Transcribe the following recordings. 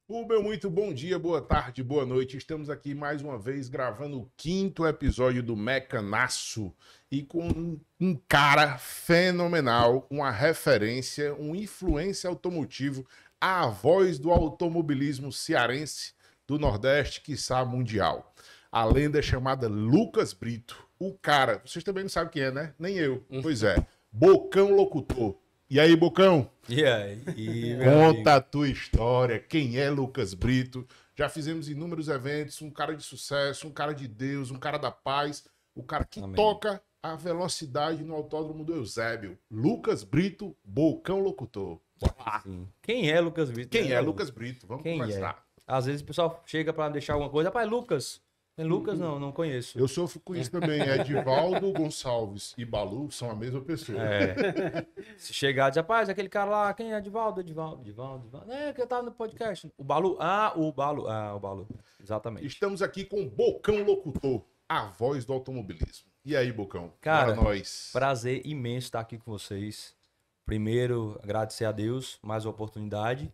O meu muito bom dia, boa tarde, boa noite. Estamos aqui mais uma vez gravando o quinto episódio do Mecanaço e com um cara fenomenal, uma referência, um influência automotivo, a voz do automobilismo cearense do Nordeste, quiçá mundial. A lenda é chamada Lucas Brito. O cara, vocês também não sabem quem é, né? Nem eu. Pois é, Bocão Locutor. E aí, Bocão? E aí, meu Conta amigo? a tua história, quem é Lucas Brito? Já fizemos inúmeros eventos, um cara de sucesso, um cara de Deus, um cara da paz, o cara que Amém. toca a velocidade no Autódromo do Eusébio. Lucas Brito, Bocão Locutor. Sim. Quem é Lucas Brito, Quem né, é meu? Lucas Brito? Vamos Quem é? conversar. Às vezes o pessoal chega pra deixar alguma coisa. Rapaz, Lucas. Tem Lucas? Não conheço. Eu sofro com isso também. Edivaldo Gonçalves e Balu são a mesma pessoa. Se chegar e dizer, rapaz, aquele cara lá, quem é Edivaldo. É, que eu tava no podcast. O Balu? O Balu. O Balu. Exatamente. Estamos aqui com Bocão Locutor, a voz do automobilismo. E aí, Bocão? Cara, Bora nós. prazer imenso estar aqui com vocês. Primeiro, agradecer a Deus mais uma oportunidade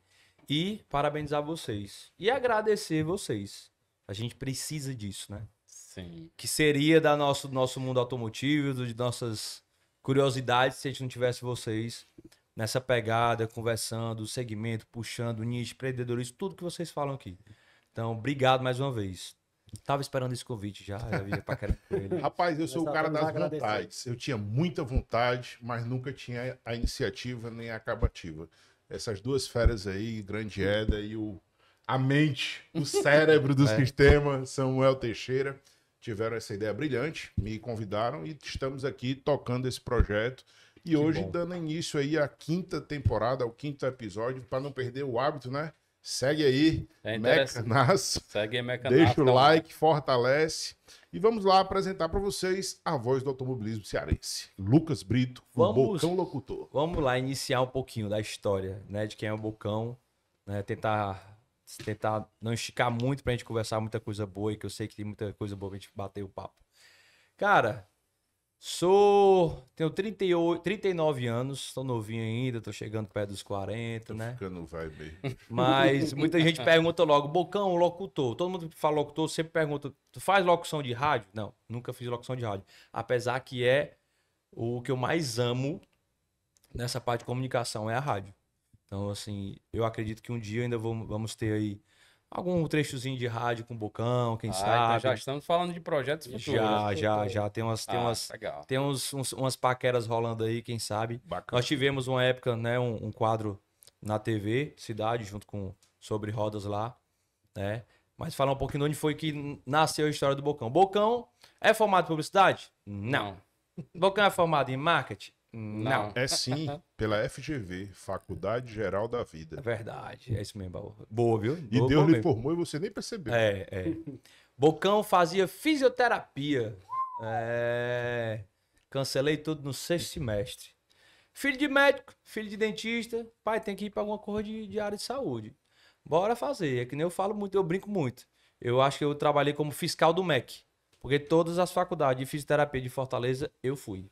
e parabenizar vocês. E agradecer vocês. A gente precisa disso, né? Sim. Que seria da nosso mundo automotivo, de nossas curiosidades, se a gente não tivesse vocês nessa pegada, conversando, segmento, puxando, nicho, empreendedorismo, tudo que vocês falam aqui. Então, obrigado mais uma vez. Tava esperando esse convite já via pra querer com ele. Rapaz, eu sou o só cara temos a das agradecer. vontades. Eu tinha muita vontade, mas nunca tinha a iniciativa nem a acabativa. Essas duas feras aí, Grande Eda e a mente, o cérebro do sistema, Samuel Teixeira, tiveram essa ideia brilhante, me convidaram e estamos aqui tocando esse projeto. E hoje bom. dando início aí à quinta temporada, ao quinto episódio, para não perder o hábito, né? Segue aí, É interessante. Mecanaço. Segue aí, Mecanaço. Deixa o like, fortalece. E vamos lá apresentar para vocês a voz do automobilismo cearense. Lucas Brito, o Vamos. Bocão Locutor. Vamos lá iniciar um pouquinho da história, né, de quem é o Bocão, né, tentar não esticar muito pra gente conversar muita coisa boa, e que eu sei que tem muita coisa boa pra gente bater o papo. Cara, tenho 39 anos, tô novinho ainda, tô chegando perto dos 40, né? Ficando vai bem. Mas muita gente pergunta logo, Bocão, locutor. Todo mundo que fala locutor sempre pergunta, tu faz locução de rádio? Não, nunca fiz locução de rádio. Apesar que é o que eu mais amo nessa parte de comunicação, é a rádio. Então, assim, eu acredito que um dia ainda vamos ter aí algum trechozinho de rádio com o Bocão, quem Então sabe. já estamos falando de projetos futuros. Já. Legal. Tem umas paqueras rolando aí, quem sabe. Bacana. Nós tivemos uma época, né, um quadro na TV, Cidade, junto com Sobre Rodas lá, né? Mas falar um pouquinho de onde foi que nasceu a história do Bocão. Bocão é formado em publicidade? Não. Bocão é formado em marketing? Não. É sim, pela FGV, Faculdade Geral da É Vida. verdade, é isso mesmo. Boa, viu? E Boa, Deus boa lhe mesmo. formou e você nem percebeu. É. Bocão fazia fisioterapia. Cancelei tudo no sexto semestre. Filho de médico, filho de dentista, pai tem que ir para alguma coisa de área de saúde. Bora fazer. É que nem eu falo muito, eu brinco muito. Eu acho que eu trabalhei como fiscal do MEC. Porque todas as faculdades de fisioterapia de Fortaleza eu fui.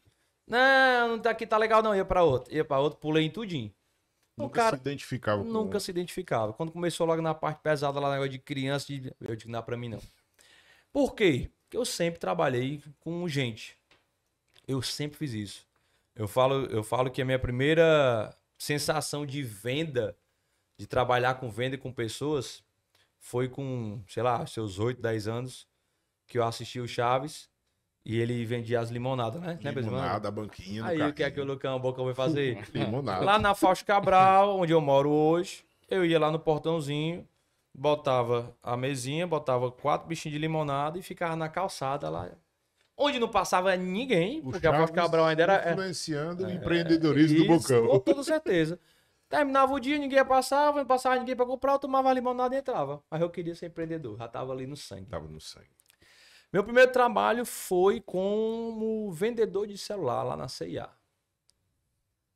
Não tá aqui, tá legal não. Ia pra outro, pulei em tudinho. O Nunca cara se identificava nunca com... se identificava. Quando começou logo na parte pesada lá, negócio de criança, eu digo, não é pra mim não. Por quê? Porque eu sempre trabalhei com gente. Eu sempre fiz isso. Eu falo que a minha primeira sensação de venda, de trabalhar com venda e com pessoas, foi com, sei lá, seus 8, 10 anos, que eu assisti o Chaves e ele vendia as limonadas, né? Lembra as limonadas? Limonada, banquinha no Aí o que é que o carrinho. Lucão Boca vai fazer? Limonada. Lá na Fausto Cabral, onde eu moro hoje, eu ia lá no portãozinho, botava a mesinha, botava 4 bichinhos de limonada e ficava na calçada lá. Onde não passava ninguém, O porque a Fausto Chaves Cabral ainda era. influenciando o empreendedorismo do Isso, Bocão. com toda certeza. Terminava o dia, ninguém passava, não passava ninguém pra comprar, eu tomava a limonada e entrava. Mas eu queria ser empreendedor, já tava ali no sangue. Tava no sangue. Meu primeiro trabalho foi como vendedor de celular lá na CIA.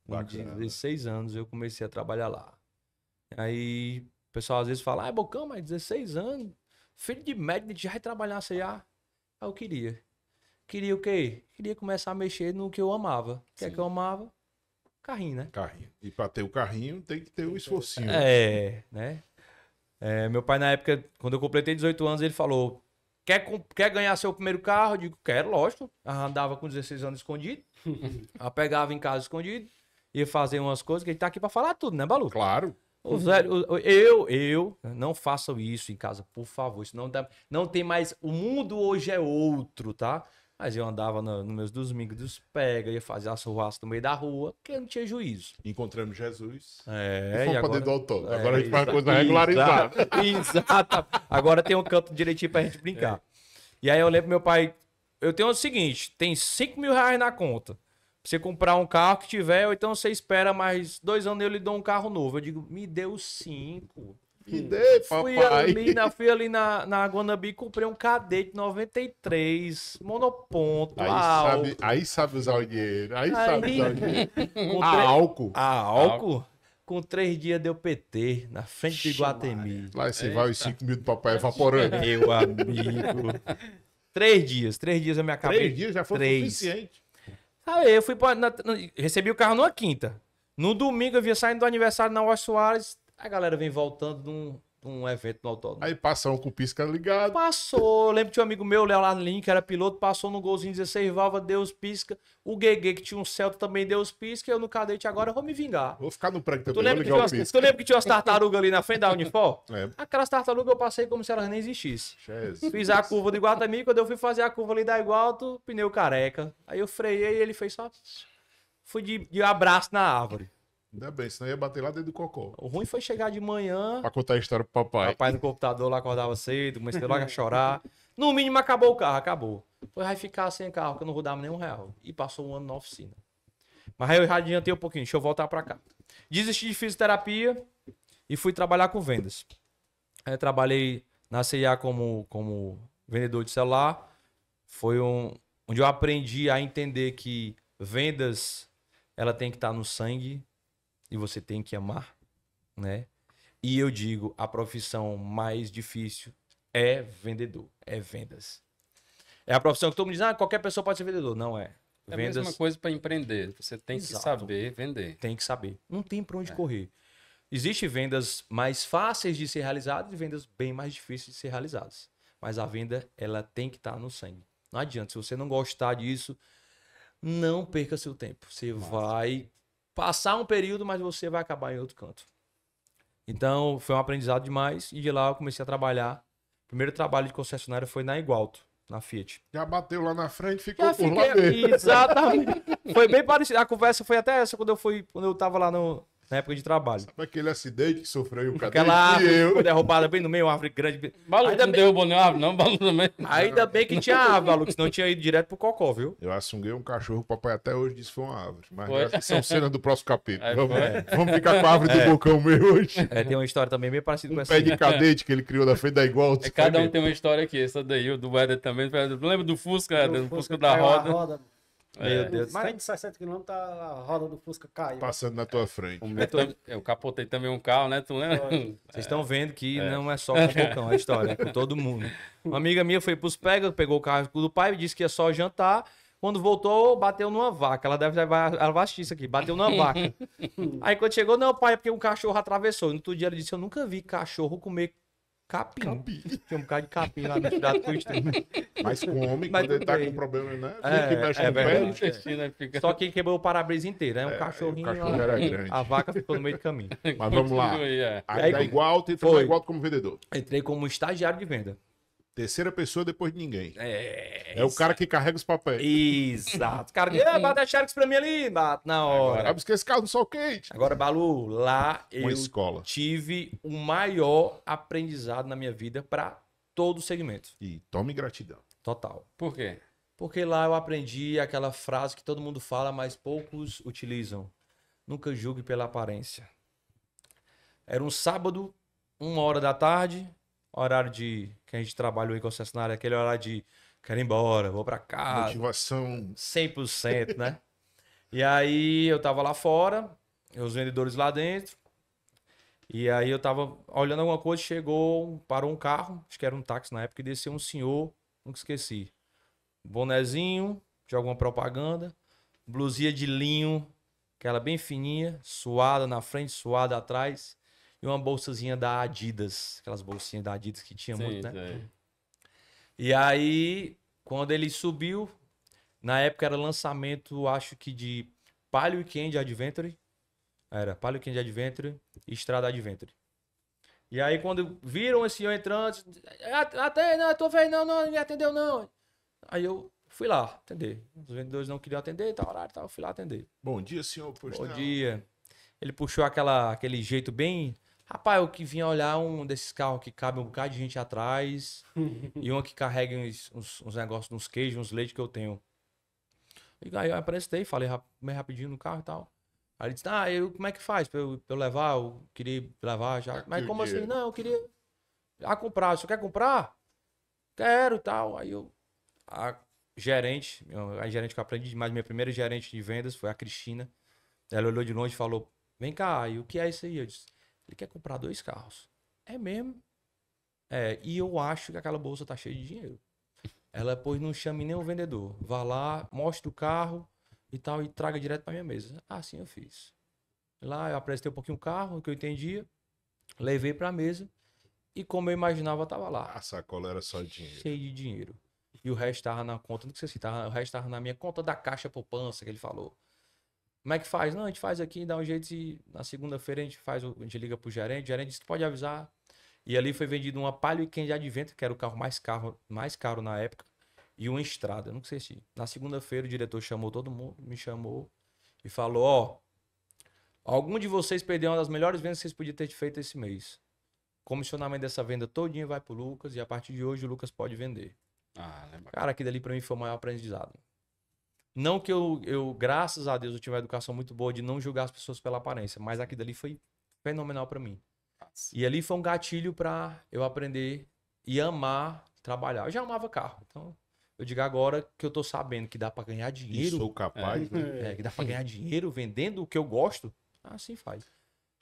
Com Bacana. 16 anos eu comecei a trabalhar lá. Aí o pessoal às vezes fala, Bocão, mas 16 anos, filho de médico, já vai trabalhar na CIA? Aí eu queria. Queria o quê? Queria começar a mexer no que eu amava. O que é que eu amava? Carrinho, né? Carrinho. E pra ter o carrinho tem que ter o esforcinho. É, né? Meu pai, na época, quando eu completei 18 anos, ele falou: quer ganhar seu primeiro carro? Eu digo: quero, lógico. Eu andava com 16 anos escondido. Eu pegava em casa escondido. Ia fazer umas coisas que a gente tá aqui pra falar tudo, né, Balu? Claro. Eu não façam isso em casa, por favor. Isso não tem mais. O mundo hoje é outro, tá? Mas eu andava nos meus domingos dos pega, ia fazer a churrasco no meio da rua, porque eu não tinha juízo. Encontramos Jesus. É, E fomos pra dentro do autódromo. Agora a gente faz coisa exato, regularizada. Exato. Agora tem um canto direitinho pra gente brincar. E aí eu lembro meu pai. Eu tenho o seguinte: tem 5 mil reais na conta. Pra você comprar um carro que tiver, ou então você espera mais 2 anos e eu lhe dou um carro novo. Eu digo: me deu 5. Me dê, papai. Fui ali na Guanabi e comprei um Cadete 93, monoponto, Aí sabe usar o dinheiro. Aí sabe usar o dinheiro. com A álcool. álcool. Com 3 dias deu PT na frente de Iguatemi. Lá você vai os 5 mil do papai evaporando. Meu amigo. 3 dias eu me acabei. 3 dias já foi 3. suficiente. Aí eu fui recebi o carro numa quinta. No domingo eu vinha saindo do aniversário na Washington Soares. A galera vem voltando de um evento no autódromo. Aí passa um com o pisca ligado. Passou. Eu lembro que tinha um amigo meu, Leonardo Lin, que era piloto, passou no golzinho 16 válvulas, deu os pisca. O Guegue, que tinha um Celta, também deu os pisca. E eu no Cadete agora eu vou me vingar. Vou ficar no prego Tu também, vou lembra, ligar o tu pisca. lembra que tinha umas tartarugas ali na frente da Unifor? Lembro. Aquelas tartarugas eu passei como se elas nem existissem. Jesus. Fiz a curva do Iguatemi, quando eu fui fazer a curva ali da Igualto, pneu careca. Aí eu freiei e ele fez só... Fui de abraço na árvore. Ainda bem, senão ia bater lá dentro do cocô. O ruim foi chegar de manhã, Pra contar a história pro papai. papai no computador lá acordava cedo, comecei logo a chorar. No mínimo acabou o carro, acabou. Foi, vai ficar sem carro, que eu não vou dar nem R$1. E passou um ano na oficina. Mas aí eu já adiantei um pouquinho, deixa eu voltar pra cá. Desisti de fisioterapia e fui trabalhar com vendas. Aí eu trabalhei na CIA como vendedor de celular. Foi onde eu aprendi a entender que vendas, ela tem que estar no sangue e você tem que amar, né? E eu digo, a profissão mais difícil é vendedor, é vendas. É a profissão que todo mundo diz: qualquer pessoa pode ser vendedor. Não é. É a Vendas mesma coisa para empreender. Você tem que Exato. saber vender. tem que saber. Não tem pra onde correr. Existem vendas mais fáceis de ser realizadas e vendas bem mais difíceis de ser realizadas. Mas a venda, ela tem que estar no sangue. Não adianta. Se você não gostar disso, não perca seu tempo. Você vai passar um período, mas você vai acabar em outro canto. Então, foi um aprendizado demais. E de lá eu comecei a trabalhar. O primeiro trabalho de concessionária foi na Igualto, na Fiat. Já bateu lá na frente, ficou Já por lá mesmo. fiquei... Exatamente. Foi bem parecido. A conversa foi até essa quando eu tava lá na época de trabalho. Sabe aquele acidente que sofreu o cadete? Aquela árvore E eu. foi derrubada bem no meio, uma árvore grande. Balu, Ainda não bem- derrubou nenhuma árvore, não? Balu também. Ainda bem que tinha árvore, Balu, senão tinha ido direto pro cocó, viu? Eu assunguei um cachorro, o papai até hoje disse que foi uma árvore. Mas Foi? essas são cenas do próximo capítulo. Aí Vamos ficar com a árvore do Bocão meu hoje. Tem uma história também bem parecida com Um essa. pé de cadete que ele criou na frente da igual. Cada um tem uma história aqui. Essa daí, o do Éder também. Lembra do Fusca, Éder? Do Fusca da caiu a roda. Meu Deus. Uns 160 km a roda do Fusca caiu. Passando na tua frente. O meu eu capotei também um carro, né? Tu lembra? Vocês estão vendo que não é só com o Bocão, é a história, é com todo mundo. Uma amiga minha foi pros pega, pegou o carro do pai, disse que ia só jantar. Quando voltou, bateu numa vaca. Ela vai assistir isso aqui, bateu numa vaca. Aí quando chegou, não, pai, é porque um cachorro atravessou. No outro dia ela disse: eu nunca vi cachorro comer capim. Tinha um bocado de capim lá misturado com o extremo. Mas com o homem, Mas quando ele tá tudo com bem. problema, né? É, Que mexe é com o pé. verdade. Só que quebrou o para-brisa inteiro, né? Um cachorrinho. o cachorro era grande. A vaca ficou no meio do caminho. Mas vamos lá. É. Aí Aí, da igual, tu entrou foi. na igual como vendedor. Entrei como estagiário de venda. Terceira pessoa depois de ninguém. É. É o cara que carrega os papéis. Exato. O cara diz: bate a Xerox pra mim ali. Bate na hora. Sabe que esse carro no sol quente. Agora, Balu, lá Uma eu escola. tive o maior aprendizado na minha vida para todo o segmento. E tome gratidão. Total. Por quê? Porque lá eu aprendi aquela frase que todo mundo fala, mas poucos utilizam. Nunca julgue pela aparência. Era um sábado, 1h da tarde, horário de que a gente trabalhou em concessionária, aquele horário de quero ir embora, vou pra casa, Motivação. 100%, né? E aí eu tava lá fora, os vendedores lá dentro, e aí eu tava olhando alguma coisa, parou um carro, acho que era um táxi na época, e desceu um senhor, nunca esqueci. Bonezinho, de alguma propaganda, blusinha de linho, aquela bem fininha, suada na frente, suada atrás, e uma bolsazinha da Adidas. Aquelas bolsinhas da Adidas que tinha muito, né? sei. E aí, quando ele subiu, na época era lançamento, acho que de Palio Weekend Adventure. Era Palio Weekend Adventure e Estrada Adventure. E aí, quando viram esse senhor entrando, até, não, tua vez, não me atendeu, não. Aí eu fui lá atender. Os vendedores não queriam atender, tal horário, tal, eu fui lá atender. Bom dia, senhor postal. Bom dia. Ele puxou aquele jeito bem. Rapaz, eu que vinha olhar um desses carros que cabe um bocado de gente atrás e uma que carrega uns negócios, uns queijos, uns leites que eu tenho. E aí eu apresentei, falei meio rapidinho no carro e tal. Aí ele disse, como é que faz pra eu levar? Eu queria levar já. Aqui Mas o como assim? dinheiro. Não, eu queria comprar. Você quer comprar? Quero e tal. Aí a gerente que eu aprendi demais, minha primeira gerente de vendas foi a Cristina. Ela olhou de longe e falou, vem cá, e o que é isso aí? Eu disse, ele quer comprar 2 carros. É mesmo? É, e eu acho que aquela bolsa tá cheia de dinheiro. Ela, pois, não chame nem o vendedor. Vá lá, mostre o carro e tal, e traga direto pra minha mesa. Assim eu fiz. Lá eu apresentei um pouquinho o carro, o que eu entendia, levei pra mesa e como eu imaginava, tava lá. A sacola era só dinheiro. Cheio de dinheiro. E o resto tava na conta, não sei se tava, o resto tava na minha conta da Caixa Poupança, que ele falou. Como é que faz? Não, a gente faz aqui, dá um jeito e na segunda-feira a gente liga pro gerente, o gerente disse, pode avisar. E ali foi vendido uma Palio Weekend Adventure, que era o carro mais caro na época, e uma Estrada, não sei se. Na segunda-feira o diretor chamou todo mundo, me chamou e falou, ó, algum de vocês perdeu uma das melhores vendas que vocês podiam ter feito esse mês. O comissionamento dessa venda todinha vai pro Lucas e a partir de hoje o Lucas pode vender. Lembra. Cara, aquilo ali pra mim foi o maior aprendizado. Não que eu, graças a Deus, eu tive uma educação muito boa de não julgar as pessoas pela aparência, mas aquilo ali foi fenomenal pra mim. E ali foi um gatilho pra eu aprender e amar trabalhar. Eu já amava carro, então eu digo agora que eu tô sabendo que dá pra ganhar E dinheiro, sou capaz, né? que dá pra ganhar dinheiro vendendo o que eu gosto, assim faz.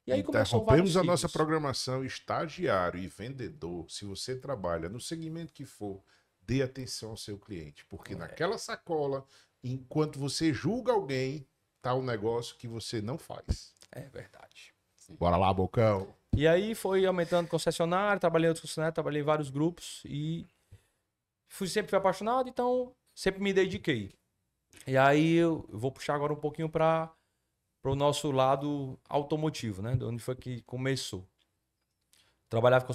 E aí começou Interrompemos vários a nossa ciclos. programação. Estagiário e vendedor, se você trabalha no segmento que for, dê atenção ao seu cliente. Porque naquela sacola, enquanto você julga alguém, tá um negócio que você não faz. É verdade. Bora lá, Bocão. E aí foi aumentando concessionário, trabalhei em outros concessionários, trabalhei em vários grupos e sempre fui apaixonado, então sempre me dediquei. E aí eu vou puxar agora um pouquinho para o nosso lado automotivo, né? De onde foi que começou.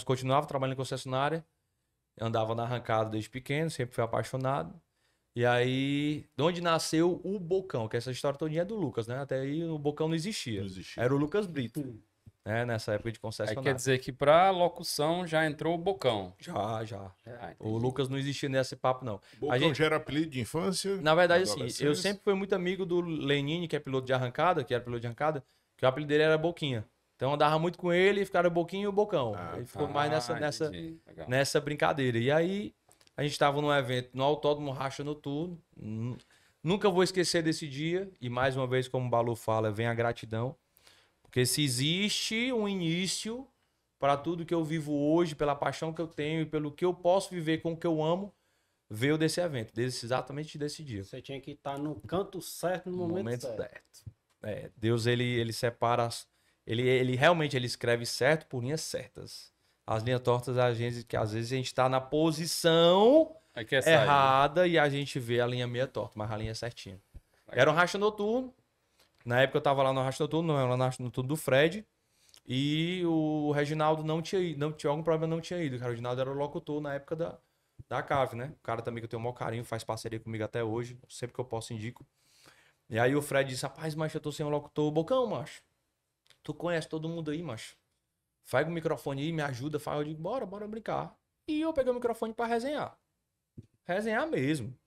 Continuava trabalhando em concessionária, andava na arrancada desde pequeno, sempre fui apaixonado. E aí, de onde nasceu o Bocão, que essa história todinha é do Lucas, né? Até aí o Bocão não existia. Não existia. Era o Lucas Brito, né? Nessa época de Aí concessionária. quer dizer que pra locução já entrou o Bocão. Já. Entendi. O Lucas não existia nesse papo, não. Bocão gente- já era apelido de infância? Na verdade, assim, adolescência? eu sempre fui muito amigo do Lenine, que é piloto de arrancada, que o apelido dele era Boquinha. Então eu andava muito com ele, ficaram Boquinha e o Bocão. Ele ficou mais Entendi. Legal. nessa brincadeira. E aí, a gente estava num evento no Autódromo Racha Noturno. Nunca vou esquecer desse dia. E mais uma vez, como o Balu fala, vem a gratidão. Porque se existe um início para tudo que eu vivo hoje, pela paixão que eu tenho e pelo que eu posso viver com o que eu amo, veio desse evento, exatamente desse dia. Você tinha que estar no canto certo no momento certo. Deus, ele separa, ele realmente ele escreve certo por linhas certas. As linhas tortas, às vezes a gente está na posição Aí quer sair. errada e a gente vê a linha meia torta, mas a linha é certinha. Era um racha noturno. Na época eu tava lá no racha noturno, não era no racha noturno do Fred. E o Reginaldo não tinha ido, não tinha algum problema, não tinha ido. O Reginaldo era o locutor na época da CAV, né? O cara também que eu tenho o maior carinho, faz parceria comigo até hoje. Sempre que eu posso, indico. E aí o Fred disse, rapaz, macho, eu tô sem um locutor. Bocão, macho. Tu conhece todo mundo aí, macho. Faz o microfone aí, me ajuda. Faz. Eu digo, bora brincar. E eu peguei o microfone pra resenhar. Resenhar mesmo.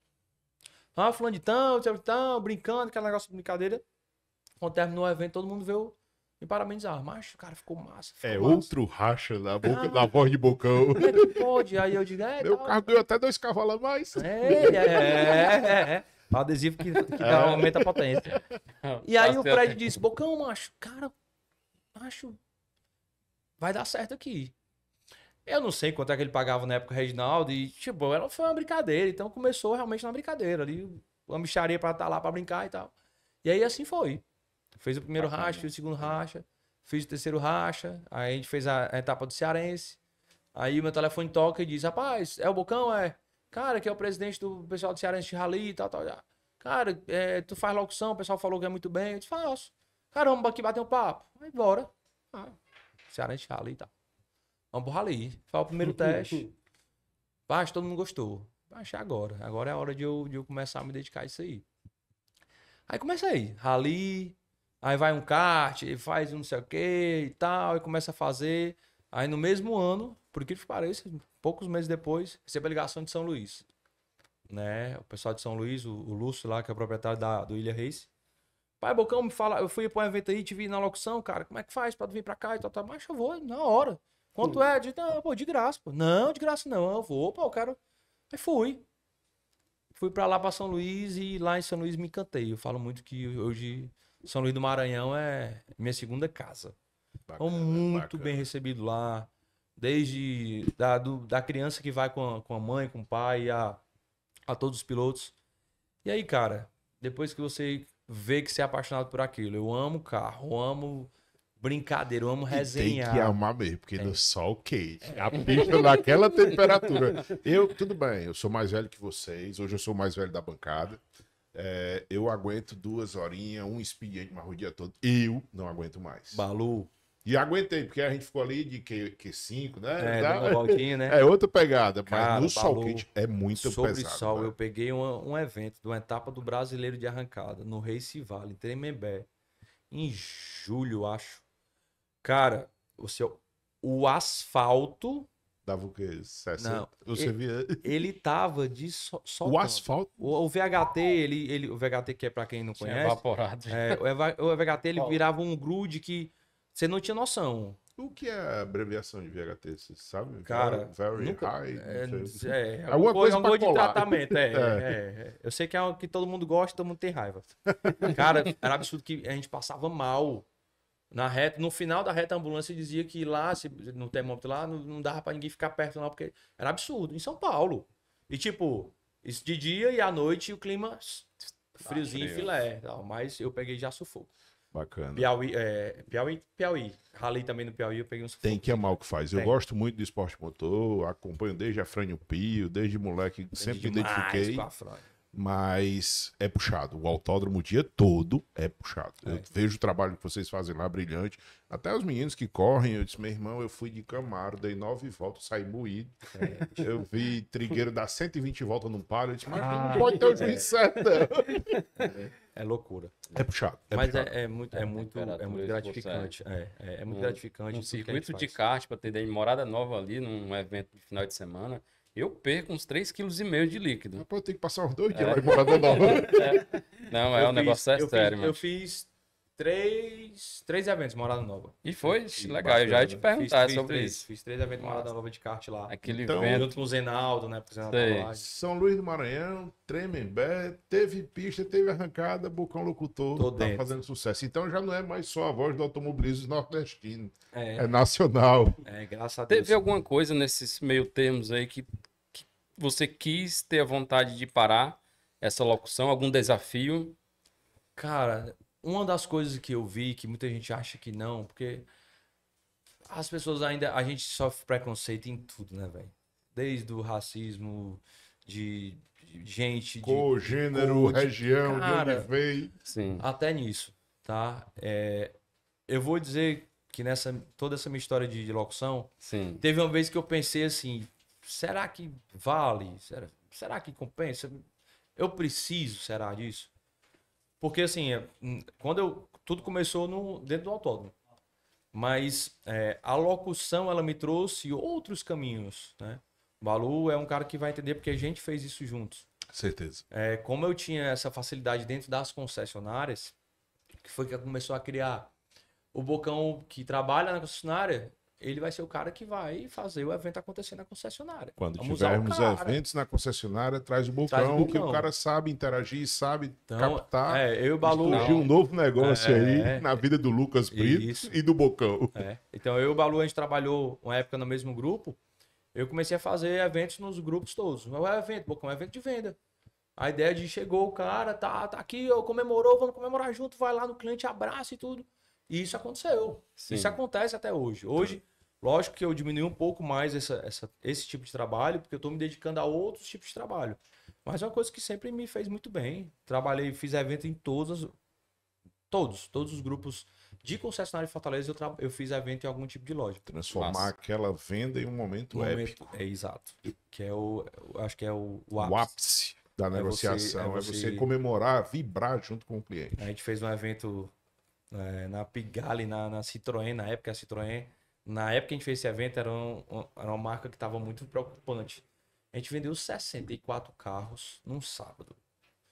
Fulano de tão, brincando, aquele negócio de brincadeira. Quando terminou o evento, todo mundo veio me parabenizar. Macho, o cara ficou massa. Outro racha na boca, na voz de Bocão. Como é que pode? Aí eu digo, Meu tal. carro ganhou até 2 cavalos a mais. O adesivo que aumenta a potência. E aí o Fred disse, Bocão, macho, cara, macho, vai dar certo aqui. Eu não sei quanto é que ele pagava na época o Reginaldo e, tipo, ela foi uma brincadeira. Então começou realmente uma brincadeira ali. Uma micharia pra estar lá pra brincar e tal. E aí assim foi. Fez o primeiro racha, fez o segundo racha. fiz o terceiro racha, aí a gente fez a etapa do Cearense. Aí o meu telefone toca e diz, rapaz, é o Bocão? É. Cara, que é o presidente do pessoal do Cearense de Rally e tal. Cara, tu faz locução, o pessoal falou que é muito bem. Eu disse, faço. Cara, vamos aqui bater um papo. Aí, bora. Cearense de Rally e tal. Vamos pro Rally. Foi o primeiro teste. Baixo, todo mundo gostou. Baixei agora. Agora é a hora de eu começar a me dedicar a isso aí. Aí comecei. Rally, aí vai um kart, faz um não sei o que e tal, e começa a fazer. Aí no mesmo ano, por que pareça, poucos meses depois, recebo a ligação de São Luís. Né? O pessoal de São Luís, o Lúcio lá, que é o proprietário do Ilha Race. Pai, Bocão, me fala, eu fui pra um evento aí, te vi na locução, cara, como é que faz pra tu vir pra cá e tal, mas eu vou, na hora. Quanto é? Não, pô, de graça, pô. Não, de graça não, eu vou, pô, eu quero. Aí fui. Fui pra lá, pra São Luís, e lá em São Luís me encantei. Eu falo muito que hoje São Luís do Maranhão é minha segunda casa. Bacana, muito bem recebido lá. Desde da criança que vai com a mãe, com o pai, a todos os pilotos. E aí, cara, depois que você vê que você é apaixonado por aquilo, eu amo carro, eu amo brincadeira, eu amo resenhar. Tem que amar mesmo, porque no sol quente, a pista naquela temperatura. Tudo bem, eu sou mais velho que vocês, hoje eu sou o mais velho da bancada. Eu aguento 2 horinhas, um expediente, mas o dia todo. Eu não aguento mais. Balu. E aguentei, porque a gente ficou ali de Q5, né? Dá uma voltinha, né? É outra pegada, Cara, mas no sol quente é muito sobre pesado. Sol, velho. eu peguei um evento de uma etapa do Brasileiro de Arrancada, no Race Valley, em Tremembé, em julho, acho. Cara, o asfalto... Dava o quê? 60? Não, Você via... Ele tava de sol. O asfalto? O VHT, o VHT que é pra quem não Tinha conhece... evaporado. O VHT, ele virava um grude que você não tinha noção. O que é a abreviação de VHT, você sabe? Cara, Very nunca, high. Não sei. alguma coisa pra de colar. tratamento. Eu sei que é algo que todo mundo gosta, todo mundo tem raiva. Cara, era absurdo que a gente passava mal. Na reta, no final da reta, a ambulância dizia que lá, no termômetro lá, não dava pra ninguém ficar perto, não, porque era absurdo. Em São Paulo. E tipo, isso de dia e à noite o clima friozinho e filé. Tal, mas eu peguei já sufoco. Bacana. Piauí. Rally também no Piauí, eu peguei um sufoco. Tem que amar o que faz. Eu gosto muito de esporte motor, acompanho desde a Frânio Pio, desde moleque, sempre me identifiquei. Mas é puxado. O autódromo o dia todo é puxado. Eu vejo o trabalho que vocês fazem lá, brilhante. Até os meninos que correm, eu disse, meu irmão, eu fui de Camaro, dei 9 voltas, saí moído. Eu vi Trigueiro dar 120 voltas num paro, eu disse, mas não pode ter o juiz certo. É loucura. É puxado. Mas puxado. é muito gratificante. É muito gratificante. Um circuito de kart, para ter ideia, em Morada Nova ali, num evento de final de semana, eu perco uns 3,5 kg de líquido. Depois eu tenho que passar uns 2 dias lá em Morada Nova. Não, o negócio é sério, mano. Eu fiz 3 eventos em Morada Nova. E foi legal, eu já ia te perguntar sobre isso. Fiz 3 eventos em Morada Nova de kart lá. Aquele Então, evento. Junto com o Zenaldo, né? São Luís do Maranhão, Tremembé, teve pista, teve arrancada, Bocão Locutor, tá fazendo sucesso. Então já não é mais só a voz do automobilismo nordestino, é nacional. Graças a Deus. Teve alguma coisa nesses meio termos aí que você quis ter a vontade de parar essa locução? Algum desafio? Cara, uma das coisas que eu vi, que muita gente acha que não, porque as pessoas ainda, a gente sofre preconceito em tudo, né, velho? Desde o racismo, de gente... Cor, gênero, região, cara, de onde veio. Sim. Até nisso, tá? Eu vou dizer que toda essa minha história de locução, Sim. teve uma vez que eu pensei assim, será que vale? Será que compensa? Eu preciso, será disso? Porque assim, tudo começou dentro do autódromo. Mas a locução, ela me trouxe outros caminhos, né? O Balu é um cara que vai entender porque a gente fez isso juntos. Certeza. Como eu tinha essa facilidade dentro das concessionárias, que foi que começou a criar o Bocão que trabalha na concessionária, ele vai ser o cara que vai fazer o evento acontecer na concessionária. Quando tivermos eventos na concessionária, traz o Bocão, que o cara sabe interagir, sabe captar. Eu e o Balu... Surgiu um novo negócio aí na vida do Lucas Brito e do Bocão. Então eu e o Balu, a gente trabalhou uma época no mesmo grupo. Eu comecei a fazer eventos nos grupos todos. O evento, Bocão, é um evento de venda. A ideia de chegou o cara, tá aqui, comemorou, vamos comemorar junto, vai lá no cliente, abraça e tudo. E isso aconteceu. Sim. Isso acontece até hoje. Hoje, lógico que eu diminui um pouco mais esse tipo de trabalho, porque eu estou me dedicando a outros tipos de trabalho. Mas é uma coisa que sempre me fez muito bem. Trabalhei, fiz evento em todos os grupos de concessionária de Fortaleza, eu fiz evento em algum tipo de loja. Transformar Massa. aquela venda em um momento épico. É exato. Que é acho que é o O ápice da negociação. É você comemorar, vibrar junto com o cliente. A gente fez um evento na Pigalle, na Citroën, na época a Citroën. Na época que a gente fez esse evento, era uma marca que estava muito preocupante. A gente vendeu 64 carros num sábado.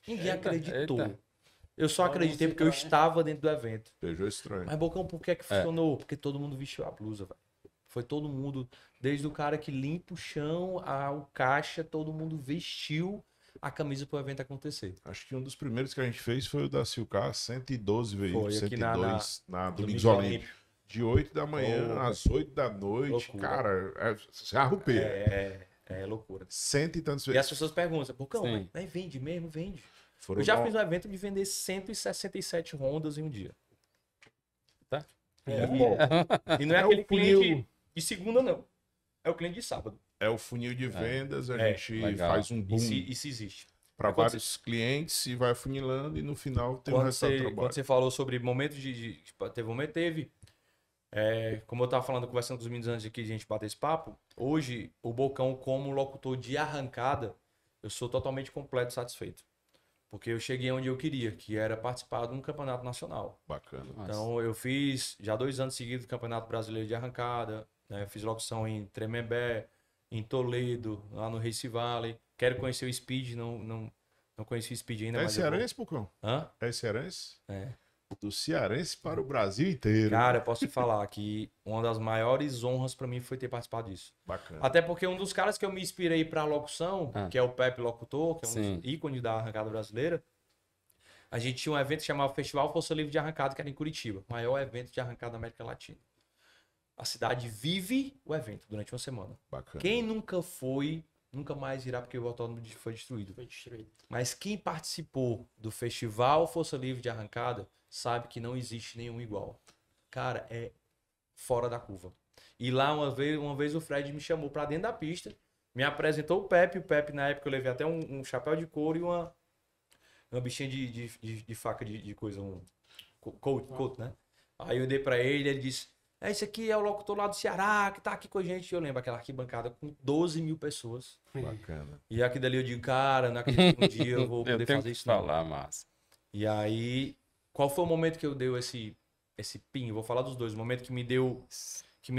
Ninguém acreditou. Eita. Eu só acreditei porque eu estava dentro do evento. Peugeot estranho. Mas, Bocão, por que funcionou? Porque todo mundo vestiu a blusa, velho. Foi todo mundo, desde o cara que limpa o chão ao caixa, todo mundo vestiu a camisa para o evento acontecer. Acho que um dos primeiros que a gente fez foi o da Silcar, 112 veículos, Foi aqui 102 na Domingos Domingos Olímpio. De 8 da manhã às 8 da noite. Loucura. Cara, se arrupeia. É loucura. Cento e tantos E as veículos. pessoas perguntam, Bocão, Sim. mas vende mesmo? Vende. Foram Eu já no- fiz um evento de vender 167 Hondas em um dia. Tá. E não é É aquele o funil. cliente de segunda, não. É o cliente de sábado. É o funil de vendas, a É, gente legal. faz um boom Isso existe. para quando vários clientes e vai funilando e no final tem o Quando resultado do você, trabalho. quando você falou sobre momentos teve momento, teve. Como eu tava falando, conversando com os meninos antes de que a gente bater esse papo, hoje, o Bocão, como locutor de arrancada, eu sou totalmente completo satisfeito. Porque eu cheguei onde eu queria, que era participar de um campeonato nacional. Bacana. Então, eu fiz já 2 anos seguidos o Campeonato Brasileiro de Arrancada, né? Fiz locução em Tremembé, em Toledo, lá no Race Valley. Quero conhecer o Speed, não conheci o Speed ainda, É mas eu vou. cearense, Pucão? Hã? É cearense? É. Do cearense para o Brasil inteiro. Cara, eu posso te falar que uma das maiores honras pra mim foi ter participado disso. Bacana. Até porque um dos caras que eu me inspirei pra locução, que é o Pepe Locutor, que é um Sim. dos ícones da arrancada brasileira, a gente tinha um evento que chamava Festival Força Livre de Arrancada, que era em Curitiba. Maior evento de arrancada da América Latina. A cidade vive o evento durante uma semana. Bacana. Quem nunca foi, nunca mais irá porque o autódromo foi destruído. Foi destruído. Mas quem participou do Festival Força Livre de Arrancada sabe que não existe nenhum igual. Cara, é fora da curva. E lá uma vez o Fred me chamou pra dentro da pista, me apresentou o Pepe. O Pepe, na época, eu levei até um chapéu de couro e uma bichinha de faca de coisa, um coat, né? Aí eu dei pra ele disse: esse aqui é o locutor lá do Ceará, que tá aqui com a gente. Eu lembro aquela arquibancada com 12 mil pessoas. Bacana. E aqui dali eu digo, cara, não acredito que um dia eu vou Eu poder tenho fazer que isso. não. falar, massa. E aí, qual foi o momento que eu dei esse pin? Eu vou falar dos dois. O momento que me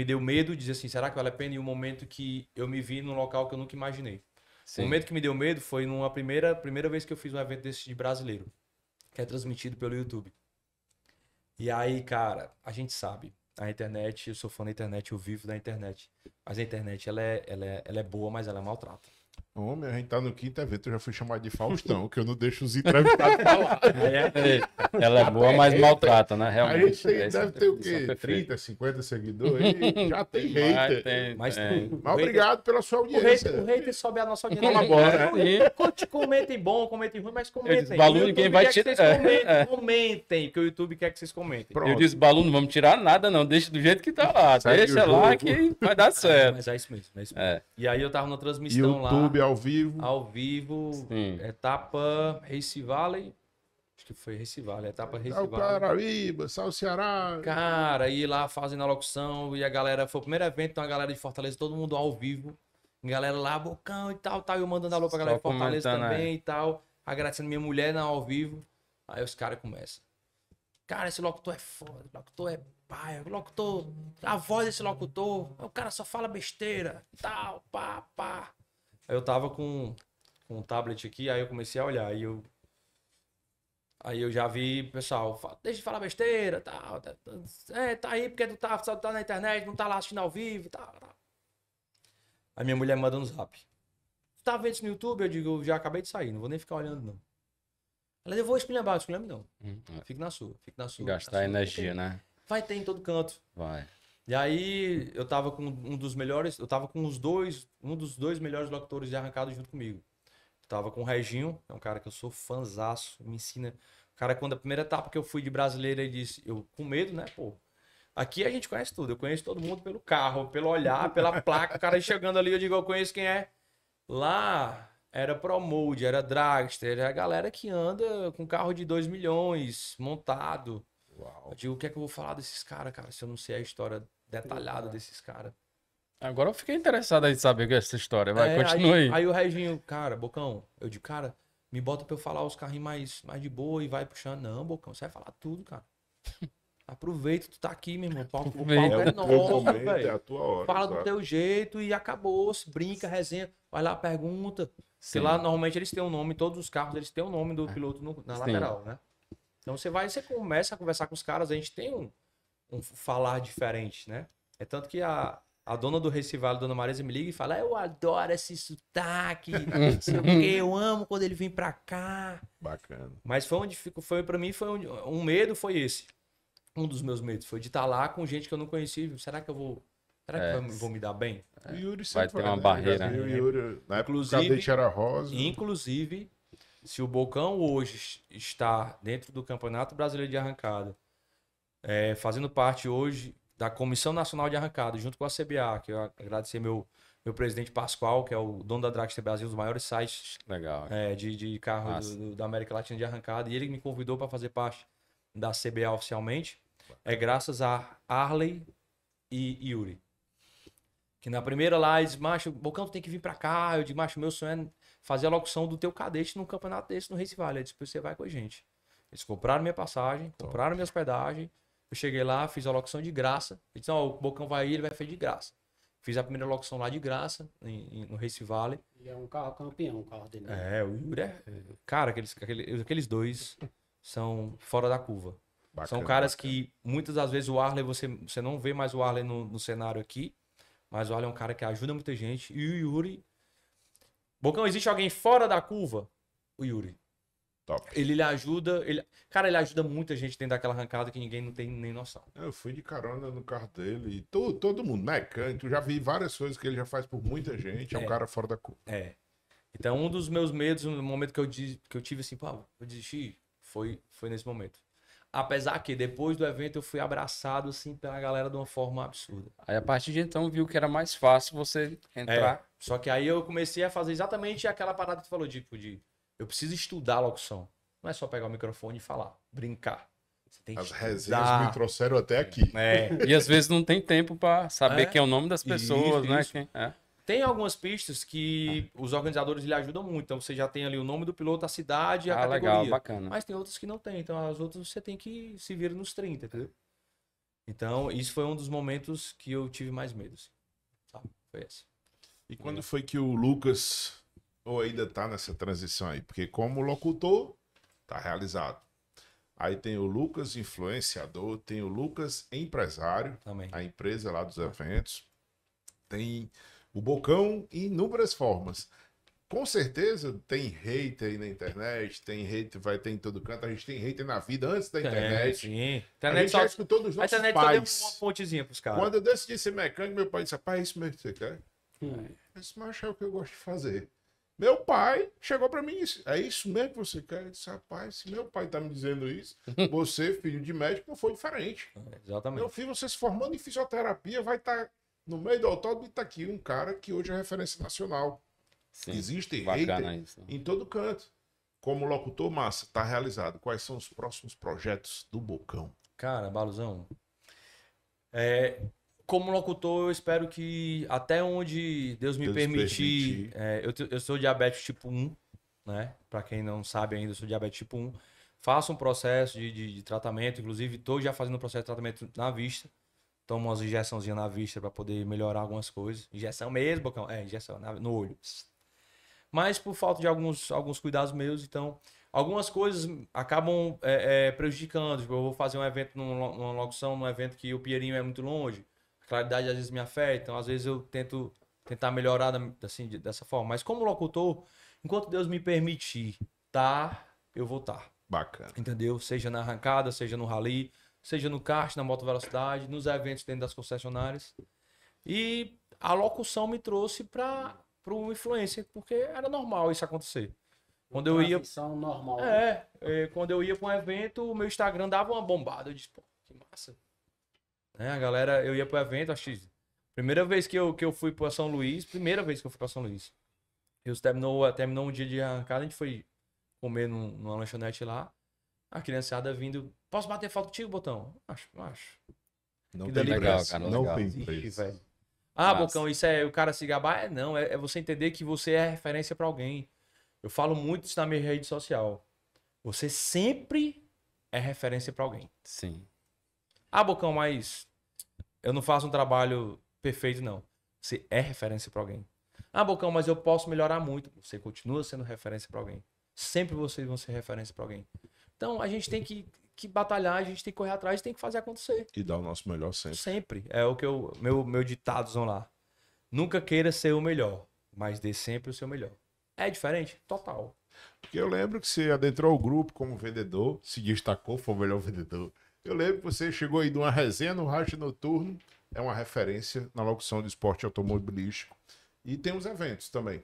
deu medo, dizer assim, será que vale a pena? E o momento que eu me vi num local que eu nunca imaginei. Sim. O momento que me deu medo foi numa primeira vez que eu fiz um evento desse de brasileiro, que é transmitido pelo YouTube. E aí, cara, a gente sabe, a internet, eu sou fã da internet, eu vivo da internet. Mas a internet, ela é boa, mas ela maltrata. Homem, a gente tá no quinto evento, eu já fui chamado de Faustão, que eu não deixo os entrevistados falar. Eita, ela é boa, mas maltrata, né? A Realmente. gente tem, Essa deve ter o definição quê? perfeita. 30, 50 seguidores? E já tem hater. Mas tem. Mas obrigado pela sua O audiência. hater sobe a nossa audiência. Colabora, Comentem bom, comentem ruim, mas comentem. disse, Balu, O YouTube ninguém vai quer que tirar- vocês comentem, comentem, porque o YouTube quer que vocês comentem. Pronto. Eu disse, Balu, não vamos tirar nada, não. Deixa do jeito que tá lá. Segue Deixa o lá jogo. que vai dar certo. Mas é isso mesmo, é isso mesmo. É. E aí eu tava na transmissão YouTube lá, ao vivo. ao vivo, Sim. etapa Race Valley. Acho que foi Race Valley, etapa Race Sal Valley. Paraíba, Sal Ceará. Cara, aí lá fazendo a locução e a galera, foi o primeiro evento, então a galera de Fortaleza, todo mundo ao vivo. Galera lá, Bocão e tal, eu mandando alô pra galera de Fortaleza comentando, também e tal. Agradecendo minha mulher ao vivo. Aí os caras começam. Cara, esse locutor é foda, locutor é pai, locutor, a voz desse locutor, o cara só fala besteira, tal, pá, pá. Aí eu tava com um tablet aqui, aí eu comecei a olhar, aí eu já vi, pessoal, deixa de falar besteira, tal, tá aí porque tu tá na internet, não tá lá assistindo ao vivo, tal. Aí minha mulher manda no zap. Tu tá vendo isso no YouTube? Eu digo, eu já acabei de sair, não vou nem ficar olhando não. Ela disse, eu vou esculhambar, esculhambe não. Fique na sua. Gastar energia, né? Vai ter em todo canto. Vai. E aí eu tava com um dos melhores, eu tava com um dos dois melhores locutores de arrancada junto comigo. Eu tava com o Reginho, é um cara que eu sou fãzaço, me ensina. O cara, quando a primeira etapa que eu fui de brasileiro, ele disse, eu com medo, né, pô. Aqui a gente conhece tudo, eu conheço todo mundo pelo carro, pelo olhar, pela placa, o cara chegando ali, eu digo, eu conheço quem é. Lá era Promode, era Dragster, era a galera que anda com carro de 2 milhões montado. Uau. Eu digo, o que é que eu vou falar desses caras, cara, se eu não sei a história detalhada desses caras? Agora eu fiquei interessado em saber essa história. Vai, continua aí. Aí o Reginho, cara, Bocão, eu digo, cara, me bota pra eu falar os carrinhos mais de boa e vai puxando. Não, Bocão, você vai falar tudo, cara. Aproveita, tu tá aqui, meu irmão. O palco é o teu nosso, momento, é velho. a tua hora. Fala exato. do teu jeito e acabou. Se brinca, resenha, vai lá, pergunta. Porque Sim. lá, normalmente, eles têm um nome, todos os carros, eles têm o nome do piloto na Sim. lateral, né? Então você começa a conversar com os caras, a gente tem um falar diferente, né? É tanto que a dona do Race Valley, dona Marisa, me liga e fala, eu adoro esse sotaque, não sei o quê, eu amo quando ele vem pra cá. Bacana. Mas foi pra mim, um medo, foi esse. Um dos meus medos foi de estar lá com gente que eu não conhecia. Será que eu vou me dar bem? O Yuri Vai sempre ter uma né? barreira, Já viu né? o Yuri, na época Inclusive- o cadete era rosa. Inclusive, se o Bocão hoje está dentro do Campeonato Brasileiro de Arrancada, fazendo parte hoje da Comissão Nacional de Arrancada, junto com a CBA, que eu agradecer meu presidente Pascoal, que é o dono da Dragster Brasil, um dos maiores sites Legal. de carro Massa. da América Latina de arrancada, e ele me convidou para fazer parte da CBA oficialmente, graças a Arley e Yuri. Que na primeira lá, eles, macho, Bocão, tu tem que vir pra cá. Eu digo, macho, meu sonho é fazer a locução do teu cadete num campeonato desse no Race Valley. Aí depois você vai com a gente. Eles compraram minha passagem, compraram minha hospedagem. Eu cheguei lá, fiz a locução de graça. Eles disseram, o Bocão vai aí, ele vai fazer de graça. Fiz a primeira locução lá de graça, no Race Valley. E é um carro campeão, o carro dele. né? O Yuri Cara, aqueles dois são fora da curva. Bacana, São caras bacana. que muitas das vezes o Arley, você não vê mais o Arley no cenário aqui, mas o Arley é um cara que ajuda muita gente. E o Yuri. Bocão, existe alguém fora da curva? O Yuri. Top. Ele lhe ajuda. Cara, ele ajuda muita gente dentro daquela arrancada que ninguém não tem nem noção. Eu fui de carona no carro dele e todo mundo, mecânico, já vi várias coisas que ele já faz por muita gente. É um cara fora da curva. Então, um dos meus medos, no momento que eu tive assim, pô, eu desisti, foi nesse momento. Apesar que depois do evento eu fui abraçado assim pela galera de uma forma absurda. Aí a partir de então viu que era mais fácil você entrar. Só que aí eu comecei a fazer exatamente aquela parada que tu falou, tipo, eu preciso estudar a locução. Não é só pegar o microfone e falar, brincar. Você tem que As resenhas estudar. me trouxeram até aqui. E às vezes não tem tempo pra saber quem é o nome das pessoas, Isso, né? isso. Quem- Tem algumas pistas que os organizadores lhe ajudam muito. Então você já tem ali o nome do piloto, a cidade e a categoria. legal, bacana. Mas tem outras que não tem. Então as outras você tem que se vir nos 30, entendeu? Então isso foi um dos momentos que eu tive mais medo. Assim. Sabe? Foi esse. E quando foi que o Lucas, ou ainda tá nessa transição aí? Porque como locutor, tá realizado. Aí tem o Lucas influenciador, tem o Lucas empresário, Também. a empresa lá dos eventos. Tem o Bocão em inúmeras formas. Com certeza tem hater aí na internet, tem hater, vai ter em todo canto. A gente tem hater na vida antes da internet. Sim. A Internet gente já escutou dos a nossos internet só deu pais. uma pontezinha pros caras. Quando eu decidi ser mecânico, meu pai disse, rapaz, é isso mesmo que você quer? Esse macho é o que eu gosto de fazer. Meu pai chegou pra mim e disse, é isso mesmo que você quer? Eu disse, rapaz, se meu pai tá me dizendo isso, você, filho de médico, não foi diferente. Exatamente. Meu filho, você se formando em fisioterapia, vai estar no meio do autódromo e tá aqui um cara que hoje é referência nacional. Sim, Existe bacana hater isso. em todo canto. Como locutor, massa, tá realizado. Quais são os próximos projetos do Bocão? Cara, Baluzão. Como locutor, eu espero que até onde Deus me Deus permitir. permitir. Eu sou diabético tipo 1, né? Pra quem não sabe ainda, eu sou diabético tipo 1. Faço um processo de tratamento, inclusive estou já fazendo um processo de tratamento na vista. Tomo umas injeçãozinhas na vista para poder melhorar algumas coisas. Injeção mesmo, Bocão? Injeção no olho. Mas por falta de alguns cuidados meus, então, algumas coisas acabam prejudicando. Tipo, eu vou fazer um evento numa locução, num evento que o Pinheirinho é muito longe, a claridade às vezes me afeta, então às vezes eu tento tentar melhorar assim, dessa forma. Mas como locutor, enquanto Deus me permitir eu vou estar. Bacana. Entendeu? Seja na arrancada, seja no rally, seja no kart, na moto velocidade, nos eventos dentro das concessionárias. E a locução me trouxe para uma influência, porque era normal isso acontecer. Quando eu ia... Transmissão normal. Né? Quando eu ia pra um evento, o meu Instagram dava uma bombada. Eu disse, pô, que massa. A galera, eu ia pro evento, acho que... Primeira vez que eu fui pra São Luís, Eu terminou um dia de arrancada, a gente foi comer numa lanchonete lá. A criançada vindo, posso bater foto contigo, Bocão? Acho. Não Que tem legal, preço. cara, Não legal. tem Ixi, preço. velho. Massa. Bocão, isso é o cara se gabar? Não, é você entender que você é referência pra alguém. Eu falo muito isso na minha rede social. Você sempre é referência pra alguém. Sim. Bocão, mas eu não faço um trabalho perfeito, não. Você é referência pra alguém. Bocão, mas eu posso melhorar muito. Você continua sendo referência pra alguém. Sempre vocês vão ser referência pra alguém. Então, a gente tem que batalhar, a gente tem que correr atrás, tem que fazer acontecer. E dar o nosso melhor sempre. Sempre. É o que meu ditadozão lá. Nunca queira ser o melhor, mas dê sempre o seu melhor. É diferente? Total. Porque eu lembro que você adentrou o grupo como vendedor, se destacou, foi o melhor vendedor. Eu lembro que você chegou aí de uma resenha no Racha Noturno, é uma referência na locução de esporte automobilístico. E tem os eventos também,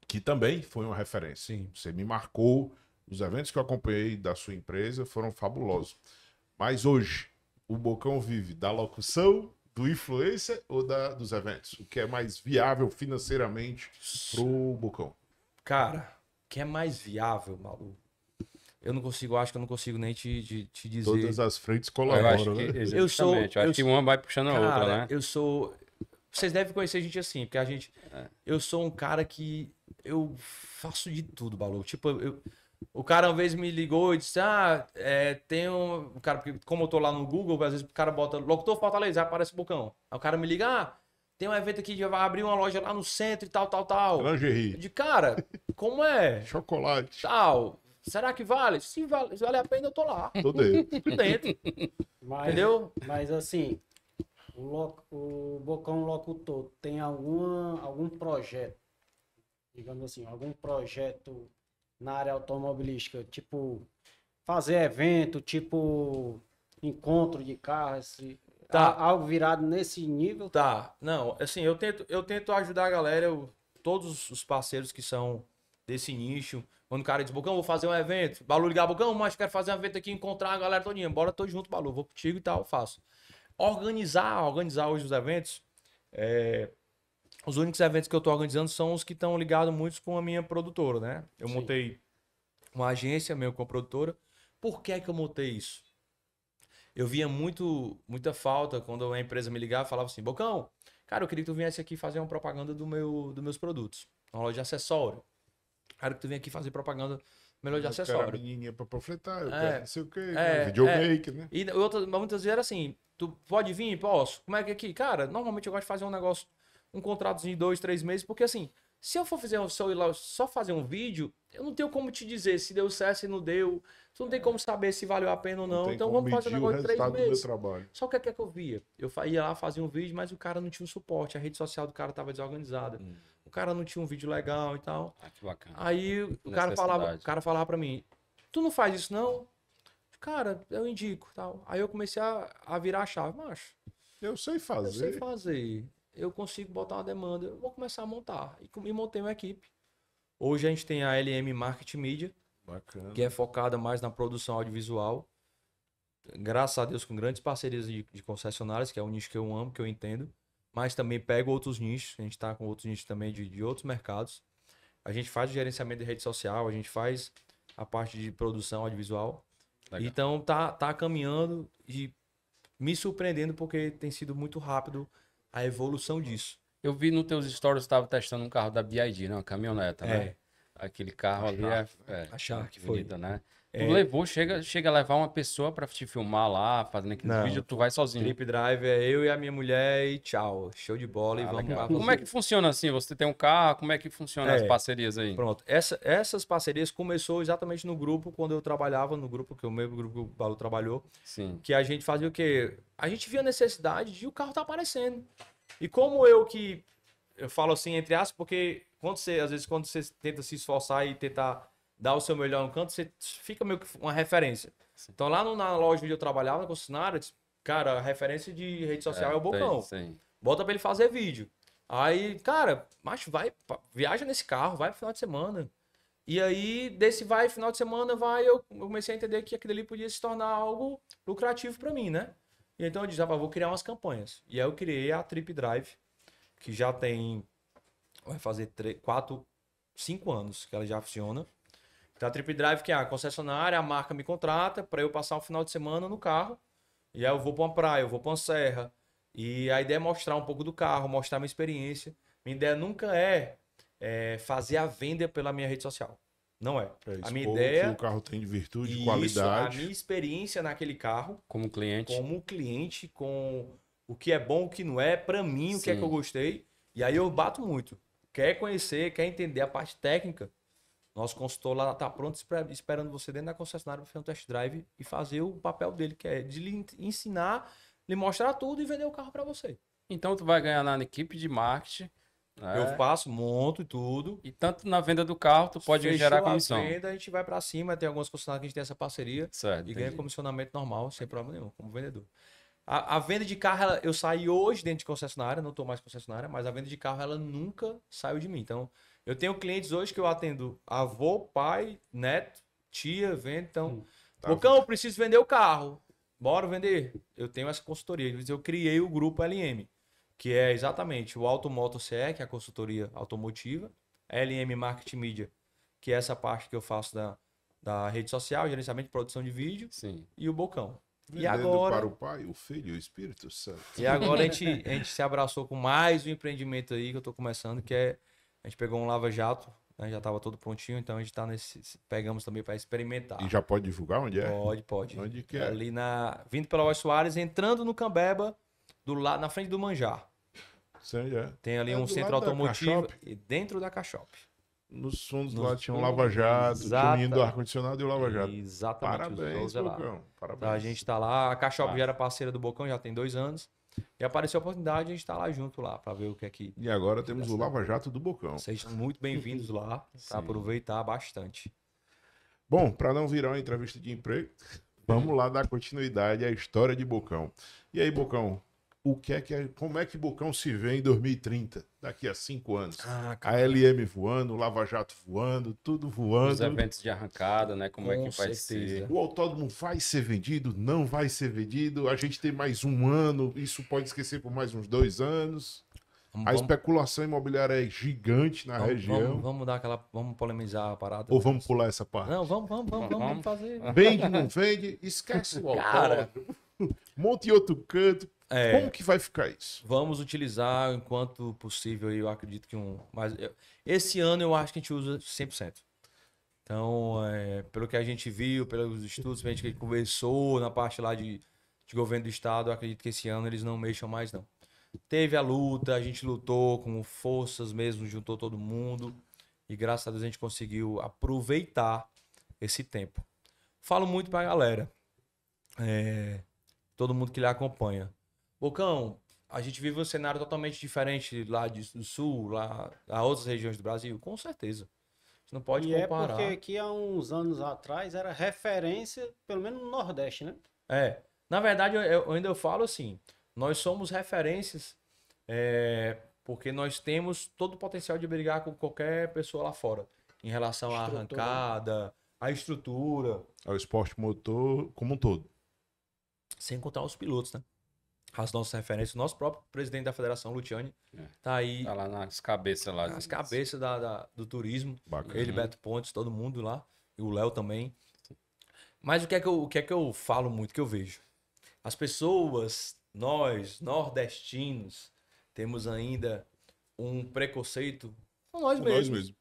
que também foi uma referência. Sim. Você me marcou, os eventos que eu acompanhei da sua empresa foram fabulosos. Mas hoje, o Bocão vive da locução, do influencer ou dos eventos? O que é mais viável financeiramente pro Bocão? Cara, o que é mais viável, maluco? Acho que eu não consigo nem te dizer. Todas as frentes Eu colaboram, acho que, né? exatamente. Eu acho que uma vai puxando a outra, né? Vocês devem conhecer a gente assim, porque eu sou um cara que eu faço de tudo, Balu. Tipo, o cara uma vez me ligou e disse, tem um cara, porque como eu tô lá no Google, às vezes o cara bota locutor Fortaleza, aí aparece o Bocão. Aí o cara me liga, tem um evento aqui, já vai abrir uma loja lá no centro e tal. Lingerie. De cara, como é? Chocolate. Tal. Será que vale? Se vale a pena, eu tô lá. Tô dentro. Tô dentro. Entendeu? Mas assim, o Bocão Locutor tem algum projeto, digamos assim, algum projeto na área automobilística, tipo fazer evento, tipo encontro de carros, algo virado nesse nível? Tá, não, assim, eu tento ajudar a galera, todos os parceiros que são desse nicho. Quando o cara diz, Bocão, vou fazer um evento, Balu ligar, Bocão, mas quero fazer um evento aqui, encontrar a galera todinha, bora, tô junto, Balu, vou contigo e tal, faço. Organizar hoje os eventos, os únicos eventos que eu tô organizando são os que estão ligados muito com a minha produtora, né? Eu Sim. montei uma agência meu com a produtora. Por que que eu montei isso? Eu via muita falta quando a empresa me ligava e falava assim, Bocão, cara, eu queria que tu viesse aqui fazer uma propaganda dos meus produtos, uma loja de acessório. Quero que tu venha aqui fazer propaganda melhor de acessório. Eu quero a menininha pra panfletar, eu quero não sei o quê, é, videomaker, né? E muitas vezes era assim, tu pode vir? Posso. Como é que é aqui? Cara, normalmente eu gosto de fazer um negócio, um contratozinho de 2, 3 meses, porque assim, se eu for só fazer um vídeo, eu não tenho como te dizer se deu certo, se não deu. Tu não tem como saber se valeu a pena ou não. tem Então como vamos fazer um medir o negócio de 3 resultado do meu meses. trabalho. Só que o que é que eu via? Eu ia lá, fazia um vídeo, mas o cara não tinha um suporte. A rede social do cara tava desorganizada. O cara não tinha um vídeo legal e tal. Que bacana. Aí o cara falava pra mim, tu não faz isso não? Cara, eu indico tal. Aí eu comecei a virar a chave, macho. Eu sei Eu fazer. sei fazer. Eu consigo botar uma demanda. Eu vou começar a montar. E montei uma equipe. Hoje a gente tem a LM Marketing Media, Bacana. que é focada mais na produção audiovisual. Graças a Deus, com grandes parcerias de concessionárias, que é um nicho que eu amo, que eu entendo. Mas também pego outros nichos. A gente está com outros nichos também de outros mercados. A gente faz o gerenciamento de rede social, a gente faz a parte de produção audiovisual. Legal. Então tá caminhando e me surpreendendo porque tem sido muito rápido a evolução disso. Eu vi nos teus stories, estava testando um carro da BYD, né? Uma caminhoneta, né? Aquele carro ali A Shark, bonita, né? É. Tu chega a levar uma pessoa pra te filmar lá, fazendo aquele Não, vídeo, tu vai sozinho. Trip Drive é eu e a minha mulher e tchau. Show de bola e vamos Legal. lá. Como é que funciona assim? Você tem um carro, como é que funciona as parcerias aí? Pronto. Essas parcerias começou exatamente no grupo, quando eu trabalhava no grupo, que é o mesmo grupo que o Balu trabalhou. Sim. Que a gente fazia o quê? A gente via a necessidade de o carro tá aparecendo. E como eu falo assim, entre aspas, porque às vezes quando você tenta se esforçar e tentar dar o seu melhor no canto, você fica meio que uma referência. Sim. Então lá na loja onde eu trabalhava, na concessionária, cara, a referência de rede social é o Bocão. Sim. Bota pra ele fazer vídeo. Aí, cara, macho, viaja nesse carro, vai pro final de semana. E aí, desse vai, final de semana vai, eu comecei a entender que aquilo ali podia se tornar algo lucrativo para mim, né? E então eu disse, vou criar umas campanhas. E aí eu criei a Trip Drive, que já tem, vai fazer 5 anos que ela já funciona. Então a Trip Drive, que é a concessionária, a marca me contrata para eu passar um final de semana no carro. E aí eu vou para uma praia, eu vou para uma serra. E a ideia é mostrar um pouco do carro, mostrar minha experiência. Minha ideia nunca é fazer a venda pela minha rede social. Não é. A minha ideia... que o carro tem de virtude, de Isso, qualidade. a minha experiência naquele carro. Como cliente. Como cliente, com o que é bom, o que não é, pra mim, o que é que eu gostei. E aí eu bato muito. Quer conhecer, quer entender a parte técnica, nosso consultor lá tá pronto esperando você dentro da concessionária para fazer um test drive e fazer o papel dele, que é de lhe ensinar, lhe mostrar tudo e vender o carro para você. Então tu vai ganhar na equipe de marketing. Eu faço, monto e tudo. E tanto na venda do carro, tu pode gerar comissão. A venda, a gente vai para cima, tem algumas concessionárias que a gente tem essa parceria. Certo, e ganha comissionamento normal, sem problema nenhum, como vendedor. A venda de carro, eu saí hoje dentro de concessionária, não estou mais concessionária, mas a venda de carro, ela nunca saiu de mim. Então, eu tenho clientes hoje que eu atendo avô, pai, neto, tia, vendo. Então, Bocão, eu preciso vender o carro. Bora vender. Eu tenho essa consultoria. Eu criei o grupo LM, que é exatamente o Automoto CE, que é a consultoria automotiva, LM Marketing Media, que é essa parte que eu faço da rede social, gerenciamento de produção de vídeo, e o Bocão. E agora, para o Pai, o Filho e o Espírito Santo. E agora a gente se abraçou com mais um empreendimento aí que eu tô começando, que é... A gente pegou um lava-jato, né, já estava todo prontinho, então a gente tá pegamos também para experimentar. E já pode divulgar onde é? Pode. Onde que é? Ali vindo pela Oz Soares, entrando no Cambeba, na frente do Manjar. Sei, é. Tem ali um centro automotivo e dentro da Cachop. Nos fundos lá tinha um lava-jato, tinha o menino do ar-condicionado e o lava-jato. Exatamente. Parabéns, Bocão. Parabéns. Então, a gente tá lá, a Cachop já era parceira do Bocão, já tem 2 anos. E apareceu a oportunidade, a gente tá lá junto lá, para ver o que é que... E agora temos o lava-jato do Bocão. Sejam muito bem-vindos lá, para aproveitar bastante. Bom, para não virar uma entrevista de emprego, vamos lá dar continuidade à história de Bocão. E aí, Bocão, como é que Bocão se vê em 2030, daqui a 5 anos? A LM voando, o Lava Jato voando, tudo voando. Os eventos de arrancada, né? Como é que vai certeza. ser? O autódromo vai ser vendido? Não vai ser vendido? A gente tem mais 1 ano, isso pode esquecer por mais uns 2 anos. A especulação imobiliária é gigante na região. Vamos polemizar a parada. Ou vamos pular essa parte? Não, vamos fazer. Vende, não vende? Esquece o autódromo. Monte em outro canto. Como que vai ficar isso? Vamos utilizar enquanto possível, eu acredito que esse ano eu acho que a gente usa 100%. Então, pelo que a gente viu, pelos estudos que a gente conversou na parte lá de governo do estado, eu acredito que esse ano eles não mexam mais não. Teve a luta, a gente lutou com forças mesmo, juntou todo mundo e graças a Deus a gente conseguiu aproveitar esse tempo. Falo muito pra galera, todo mundo que lhe acompanha. Bocão, a gente vive um cenário totalmente diferente lá do sul, lá a outras regiões do Brasil, com certeza. Você não pode comparar. Porque aqui há uns anos atrás era referência, pelo menos no Nordeste, né? Na verdade, eu ainda falo assim, nós somos referências porque nós temos todo o potencial de brigar com qualquer pessoa lá fora, em relação à arrancada, à estrutura. Ao esporte motor como um todo. Sem contar os pilotos, né? As nossas referências, o nosso próprio presidente da federação, Luciani, tá aí. Tá lá nas cabeças lá. Nas cabeças do turismo. Bacana. Ele, Beto Pontes, todo mundo lá. E o Léo também. Mas o que é que eu falo muito, que eu vejo? As pessoas, nós, nordestinos, temos ainda um preconceito com nós mesmos.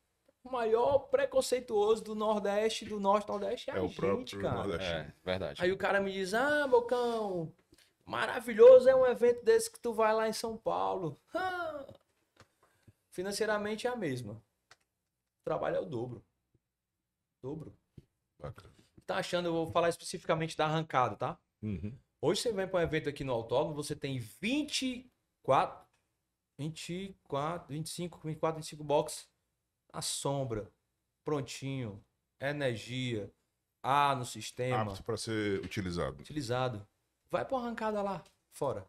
O maior preconceituoso do Nordeste, do Norte-Nordeste é a o gente, próprio cara. nordestino. Verdade. Aí o cara me diz, Bocão, maravilhoso é um evento desse que tu vai lá em São Paulo. Financeiramente é a mesma. O trabalho é o dobro. Bacana. Tá achando, eu vou falar especificamente da arrancada, tá? Uhum. Hoje você vem para um evento aqui no autódromo, você tem 24, 25 boxes, a sombra, prontinho, energia, ar no sistema. Apto para ser utilizado. Vai para uma arrancada lá, fora.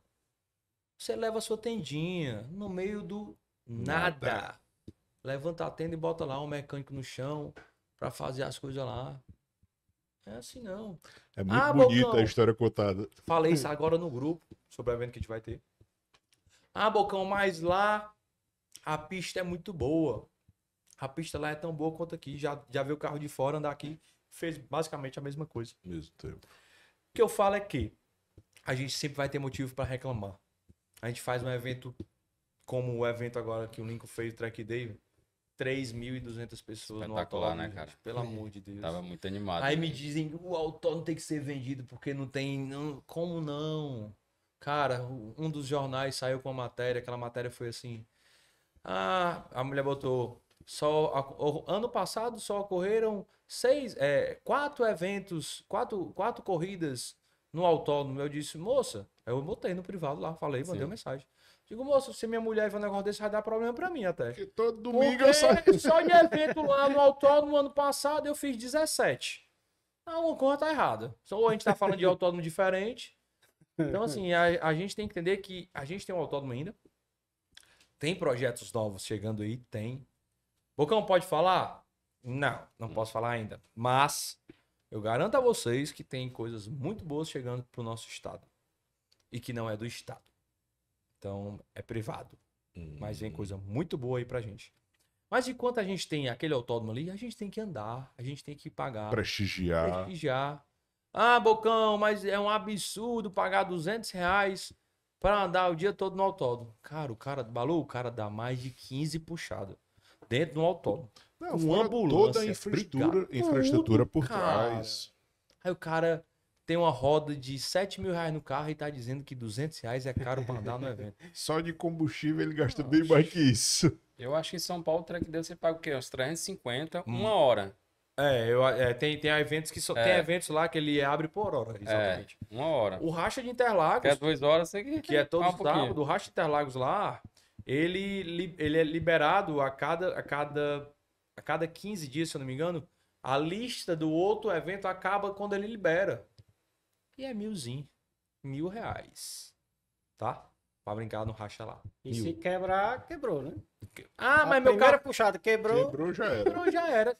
Você leva a sua tendinha no meio do nada. Levanta a tenda e bota lá um mecânico no chão, pra fazer as coisas lá. É assim não. É muito Ah, bonita Bocão. a história contada. Falei isso agora no grupo, sobre o evento que a gente vai ter. Ah, Bocão, mas lá a pista é muito boa. A pista lá é tão boa quanto aqui. Já veio o carro de fora andar aqui, fez basicamente a mesma coisa. Ao mesmo tempo. O que eu falo é que a gente sempre vai ter motivo para reclamar. A gente faz um evento como o evento agora que o Lincoln fez, o Track Day, 3.200 pessoas no Espetacular, autódromo, né, gente. cara? Pelo amor de Deus. Tava muito animado. Aí me dizem, o autódromo tem que ser vendido porque não tem... Não, como não? Cara, um dos jornais saiu com uma matéria, aquela matéria foi assim... Ah, a mulher botou... ano passado só ocorreram 4 eventos, 4 corridas no autódromo. Eu disse, moça, eu botei no privado lá, falei, mandei uma mensagem. Digo, moça, se minha mulher ver um negócio desse, vai dar problema pra mim até. Porque todo domingo Porque eu saio. só de evento lá no autódromo, ano passado, eu fiz 17. Uma conta tá errada. Ou a gente tá falando de autódromo diferente. Então, assim, a gente tem que entender que a gente tem um autódromo ainda. Tem projetos novos chegando aí, tem. Bocão, pode falar? Não posso falar ainda. Mas eu garanto a vocês que tem coisas muito boas chegando pro nosso estado. E que não é do estado. Então, é privado. Mas vem coisa muito boa aí pra gente. Mas enquanto a gente tem aquele autódromo ali, a gente tem que andar, a gente tem que pagar. Prestigiar. Ah, Bocão, mas é um absurdo pagar R$ 200 pra andar o dia todo no autódromo. Cara, o cara dá mais de 15 puxadas dentro do autódromo. Não, Com fora ambulância, toda a infraestrutura por trás. Aí o cara tem uma roda de R$ 7.000 no carro e tá dizendo que R$ 200 é caro pra andar no evento. Só de combustível ele gasta bem mais que isso. Eu acho que em São Paulo o track day você paga o quê? Uns 350, uma hora. Tem eventos que tem eventos lá que ele abre por hora, exatamente. Uma hora. O Racha de Interlagos, Quer 2 horas, você que é todo paga um pouquinho. sábado, o Racha de Interlagos lá, ele é liberado a cada 15 dias, se eu não me engano. A lista do outro evento acaba quando ele libera. E é R$ 1.000. Tá? Pra brincar no Racha lá. E se quebrar, quebrou, né? Ah, mas A meu primeira carro puxada quebrou. Quebrou, já era. quebrou, já era.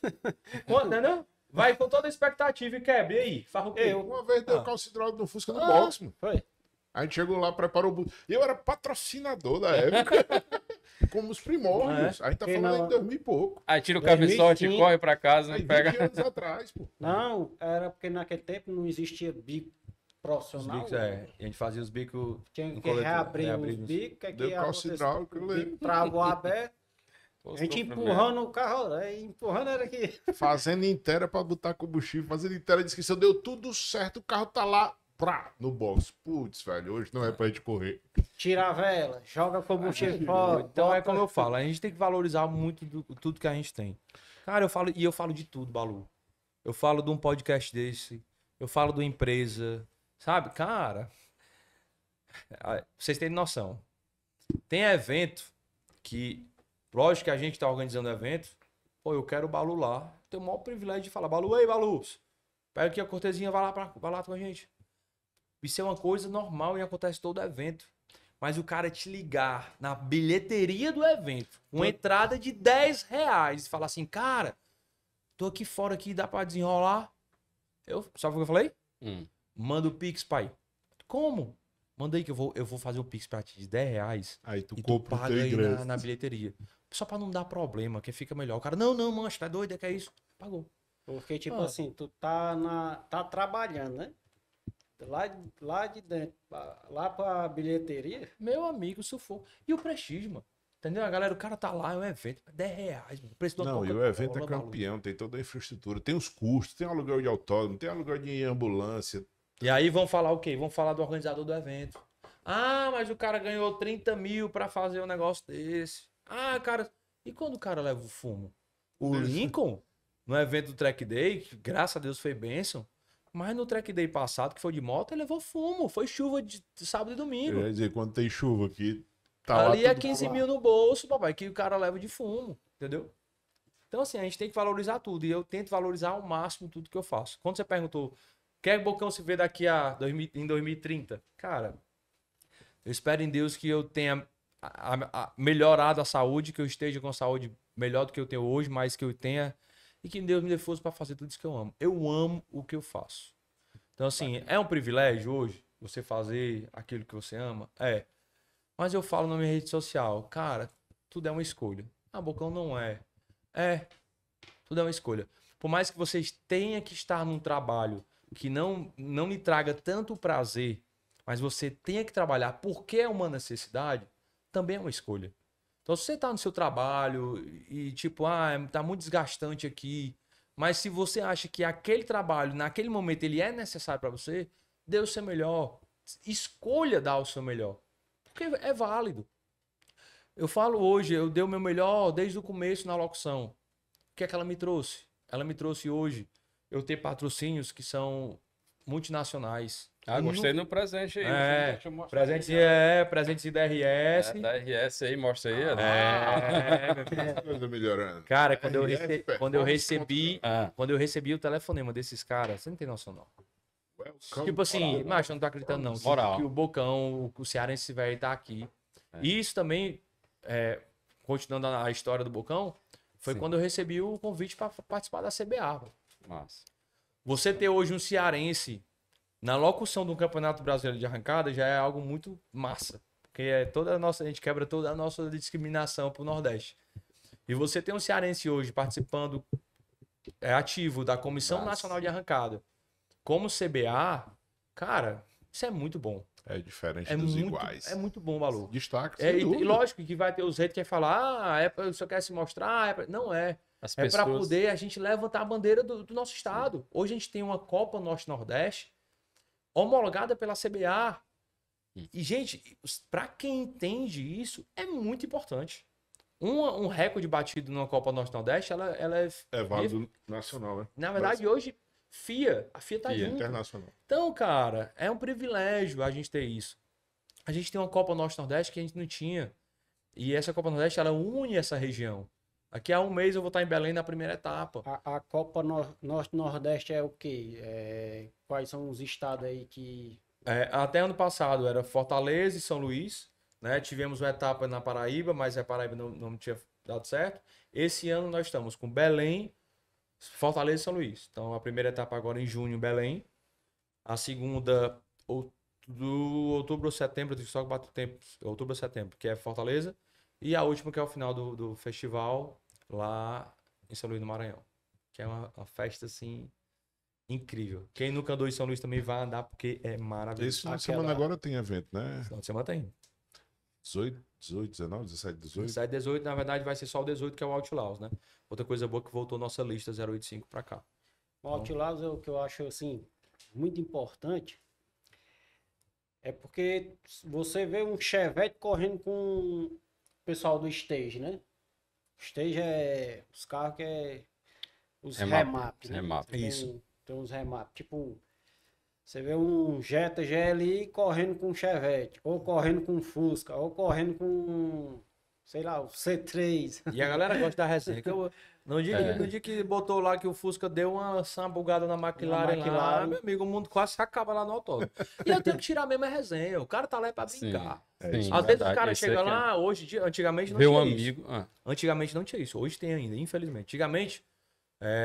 Não? Vai com toda a expectativa e quebra. E aí? Faz o quê? Uma vez deu calço hidráulico no Fusca no Ah. box, mano. Foi. A gente chegou lá, preparou o... Eu era patrocinador da época. Como os primórdios. A gente tá Quem falando não- em 2000 e pouco. Aí tira o cabeçote, 2005. corre pra casa, Aí 20 pega. anos atrás, pô. Não, era porque naquele tempo não existia bico Os profissional. bicos, a gente fazia os bicos. Tinha no que coletor, reabrir reabrir os nos- bicos. Que Deu calço hidráulico, eu o lembro. bico travou aberto. Pô, A gente sofrimento. empurrando o carro, aí empurrando era que. Fazenda inteira pra botar combustível. Fazenda inteira disse que se deu tudo certo, o carro tá lá, no box. Putz, velho, hoje não é pra gente correr. Tira a vela, joga combustível fora. Então é como eu falo, a gente tem que valorizar muito tudo que a gente tem. Cara, eu falo de tudo, Balu. Eu falo de um podcast desse, eu falo de uma empresa, sabe? Cara, vocês têm noção. Tem evento que, lógico que a gente tá organizando evento, pô, eu quero o Balu lá. Tenho o maior privilégio de falar, Balu, ei, Balu, pega aqui a cortesinha, vai lá com a gente. Isso é uma coisa normal e acontece todo evento. Mas o cara te ligar na bilheteria do evento, uma entrada de R$ 10, e falar assim, cara, tô aqui fora aqui, dá pra desenrolar? Sabe o que eu falei? Manda o Pix, pai. Como? Manda aí que eu vou fazer o Pix pra ti de R$ 10 Aí tu e tu compra o paga teu aí ingresso. na bilheteria. Só pra não dar problema, que fica melhor. O cara, não, mancha, tá doido, é que é isso? Pagou. Porque, tipo Ah. assim, tu tá trabalhando, né? Lá de dentro, lá pra bilheteria. Meu amigo, se for. E o prestígio, mano. Entendeu? A galera, o cara tá lá, é um evento, R$ 10, mano. O preço do Não, e o evento é campeão, tem toda a infraestrutura, tem os custos, tem aluguel de autódromo, tem aluguel de ambulância. E aí vão falar o quê? Vão falar do organizador do evento. Ah, mas o cara ganhou 30 mil pra fazer um negócio desse. Ah, cara. E quando o cara leva o fumo? O Lincoln, no evento do Track Day, que graças a Deus foi bênção, mas no Track Day passado, que foi de moto, ele levou fumo. Foi chuva de sábado e domingo. Eu ia dizer, quando tem chuva aqui, tá Ali lá é tudo 15 pro mil no bolso, papai, que o cara leva de fumo, entendeu? Então, assim, a gente tem que valorizar tudo. E eu tento valorizar ao máximo tudo que eu faço. Quando você perguntou, quer Bocão se ver daqui em 2030? Cara, eu espero em Deus que eu tenha melhorado a saúde, que eu esteja com saúde melhor do que eu tenho hoje, mas que eu tenha e que Deus me dê força para fazer tudo isso que eu amo. Eu amo o que eu faço. Então, assim, é um privilégio hoje você fazer aquilo que você ama? É. Mas eu falo na minha rede social, cara, tudo é uma escolha. Ah, Bocão não é. É, tudo é uma escolha. Por mais que vocês tenham que estar num trabalho que não lhe traga tanto prazer, mas você tenha que trabalhar porque é uma necessidade, também é uma escolha. Então, se você tá no seu trabalho e tipo, tá muito desgastante aqui, mas se você acha que aquele trabalho, naquele momento, ele é necessário para você, dê o seu melhor. Escolha dar o seu melhor. Porque é válido. Eu falo hoje, eu dei o meu melhor desde o começo na locução. O que é que ela me trouxe? Ela me trouxe hoje eu ter patrocínios que são multinacionais. Ah, gostei no presente aí. Deixa eu mostrar Presentes aí. presentes da RS. Da RS aí, mostra aí. Coisa melhorando. Cara, quando eu recebi o telefonema desses caras, você não tem noção não. Welcome. Tipo assim, macho, eu não tô acreditando não. Moral. Que o Bocão, o cearense velho tá aqui. E isso também, continuando a história do Bocão, foi Sim. quando eu recebi o convite para participar da CBA. Massa. Você ter hoje um cearense na locução do Campeonato Brasileiro de Arrancada já é algo muito massa. Porque a gente quebra toda a nossa discriminação pro Nordeste. E você ter um cearense hoje participando ativo da Comissão Nacional de Arrancada como CBA, cara, isso é muito bom. É diferente dos iguais. É muito bom o valor. Destaque, E lógico que vai ter os haters que vai falar, você quer se mostrar, não é. As É para pessoas... poder a gente levantar a bandeira do nosso estado. Hoje a gente tem uma Copa Norte-Nordeste homologada pela CBA. E, gente, para quem entende isso, é muito importante. Um recorde batido numa Copa Norte-Nordeste, ela É válido nacional, né? Na verdade, hoje, a FIA tá junto. Internacional. Então, cara, é um privilégio a gente ter isso. A gente tem uma Copa Norte-Nordeste que a gente não tinha. E essa Copa Nordeste, ela une essa região. Daqui a um mês eu vou estar em Belém na primeira etapa. A Copa Norte-Nordeste é o quê? Quais são os estados aí que... Até ano passado era Fortaleza e São Luís, né? Tivemos uma etapa na Paraíba, mas a Paraíba não tinha dado certo. Esse ano nós estamos com Belém, Fortaleza e São Luís. Então a primeira etapa agora em junho, Belém. A segunda, do outubro ou setembro, só que bate o tempo, outubro ou setembro, que é Fortaleza. E a última, que é o final do festival, lá em São Luís do Maranhão. Que é uma festa, assim, incrível. Quem nunca andou em São Luís também vai andar, porque é maravilhoso. Esse final de semana agora tem evento, né? Final de semana tem. 18, 19, 17, 18? 17, 18, na verdade, vai ser só o 18, que é o Outlaws, né? Outra coisa boa que voltou nossa lista 085 pra cá. O Outlaws é o que eu acho, assim, muito importante. É porque você vê um Chevette correndo com o pessoal do Stage, né? Stage é os carros que é os remap, né? Isso. Tem uns remap. Tipo, você vê um Jetta GLI correndo com um Chevette, ou correndo com um Fusca, ou correndo com, sei lá, o C3. E a galera gosta da resenha. No dia que botou lá que o Fusca deu uma sambugada na McLaren lá, meu amigo, o mundo quase se acaba lá no autódromo. E eu tenho que tirar mesmo a resenha. O cara tá lá pra brincar. Às vezes o cara chega lá, hoje, antigamente não tinha isso. Antigamente não tinha isso, hoje tem ainda, infelizmente. Antigamente,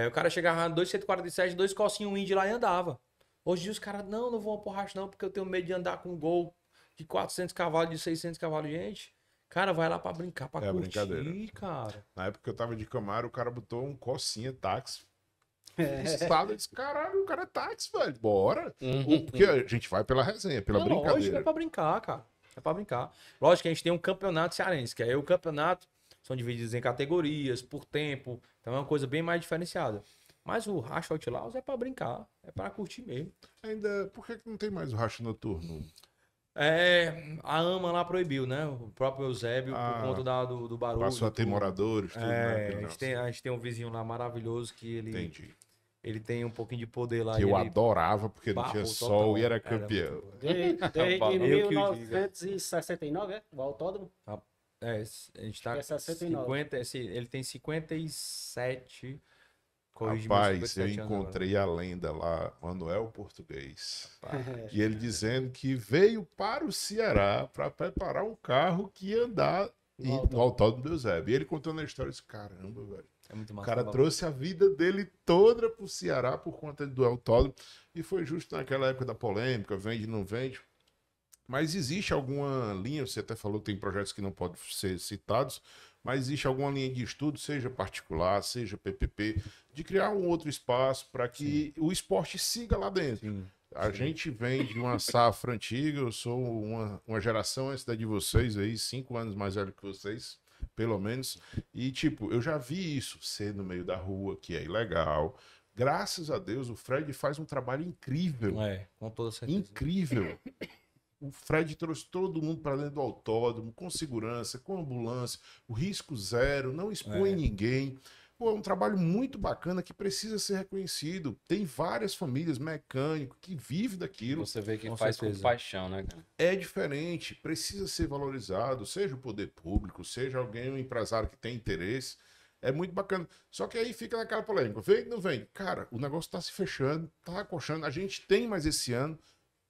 o cara chegava 247, 2 cocinhos Indy lá e andava. Hoje em dia os caras, não vão pro racho não, porque eu tenho medo de andar com um Gol de 400 cavalos, de 600 cavalos. Gente, cara, vai lá pra brincar, pra curtir, brincadeira. cara. Na época que eu tava de Camaro, o cara botou um Cocinha táxi. Eu disse, caralho, o cara é táxi, velho, bora. Porque a gente vai pela resenha, pela brincadeira. Lógico, é pra brincar, cara. É pra brincar. Lógico que a gente tem um campeonato cearense, que aí o campeonato são divididos em categorias, por tempo. Então é uma coisa bem mais diferenciada. Mas o Racha Outlaws é pra brincar, é pra curtir mesmo. Ainda, por que não tem mais o racha noturno? A AMA lá proibiu, né? O próprio Eusébio, por conta do barulho. Passou a ter moradores, tudo, né? A gente tem um vizinho lá maravilhoso que Entendi. ele tem um pouquinho de poder lá. Que eu adorava, porque não tinha sol e era campeão. Desde 1969, o autódromo? A gente tá É 69. Rapaz, ele tem 57. eu encontrei a lenda lá, Manuel Português. E ele dizendo que veio para o Ceará para preparar um carro que ia andar E no autódromo do Eusébio. E ele contando a história, eu disse, caramba, velho. É muito O massa. cara trouxe a vida dele toda pro Ceará por conta do autódromo. E foi justo naquela época da polêmica, vende, não vende. Mas existe alguma linha, você até falou que tem projetos que não podem ser citados, mas existe alguma linha de estudo, seja particular, seja PPP, de criar um outro espaço para que o esporte siga lá dentro. Sim. A gente vem de uma safra antiga, eu sou uma geração antes da de vocês aí, 5 anos mais velho que vocês, pelo menos. E, tipo, eu já vi isso ser no meio da rua, que é ilegal. Graças a Deus, o Fred faz um trabalho incrível. Com toda certeza. Incrível. O Fred trouxe todo mundo para dentro do autódromo, com segurança, com ambulância, o risco zero, não expõe ninguém. Pô, é um trabalho muito bacana que precisa ser reconhecido. Tem várias famílias mecânicos que vivem daquilo. Você vê que Com faz certeza. com paixão, né, cara? É diferente, precisa ser valorizado, seja o poder público, seja alguém, um empresário que tem interesse. É muito bacana. Só que aí fica naquela polêmica. Vem, não vem? Cara, o negócio está se fechando, está acochando. A gente tem mais esse ano.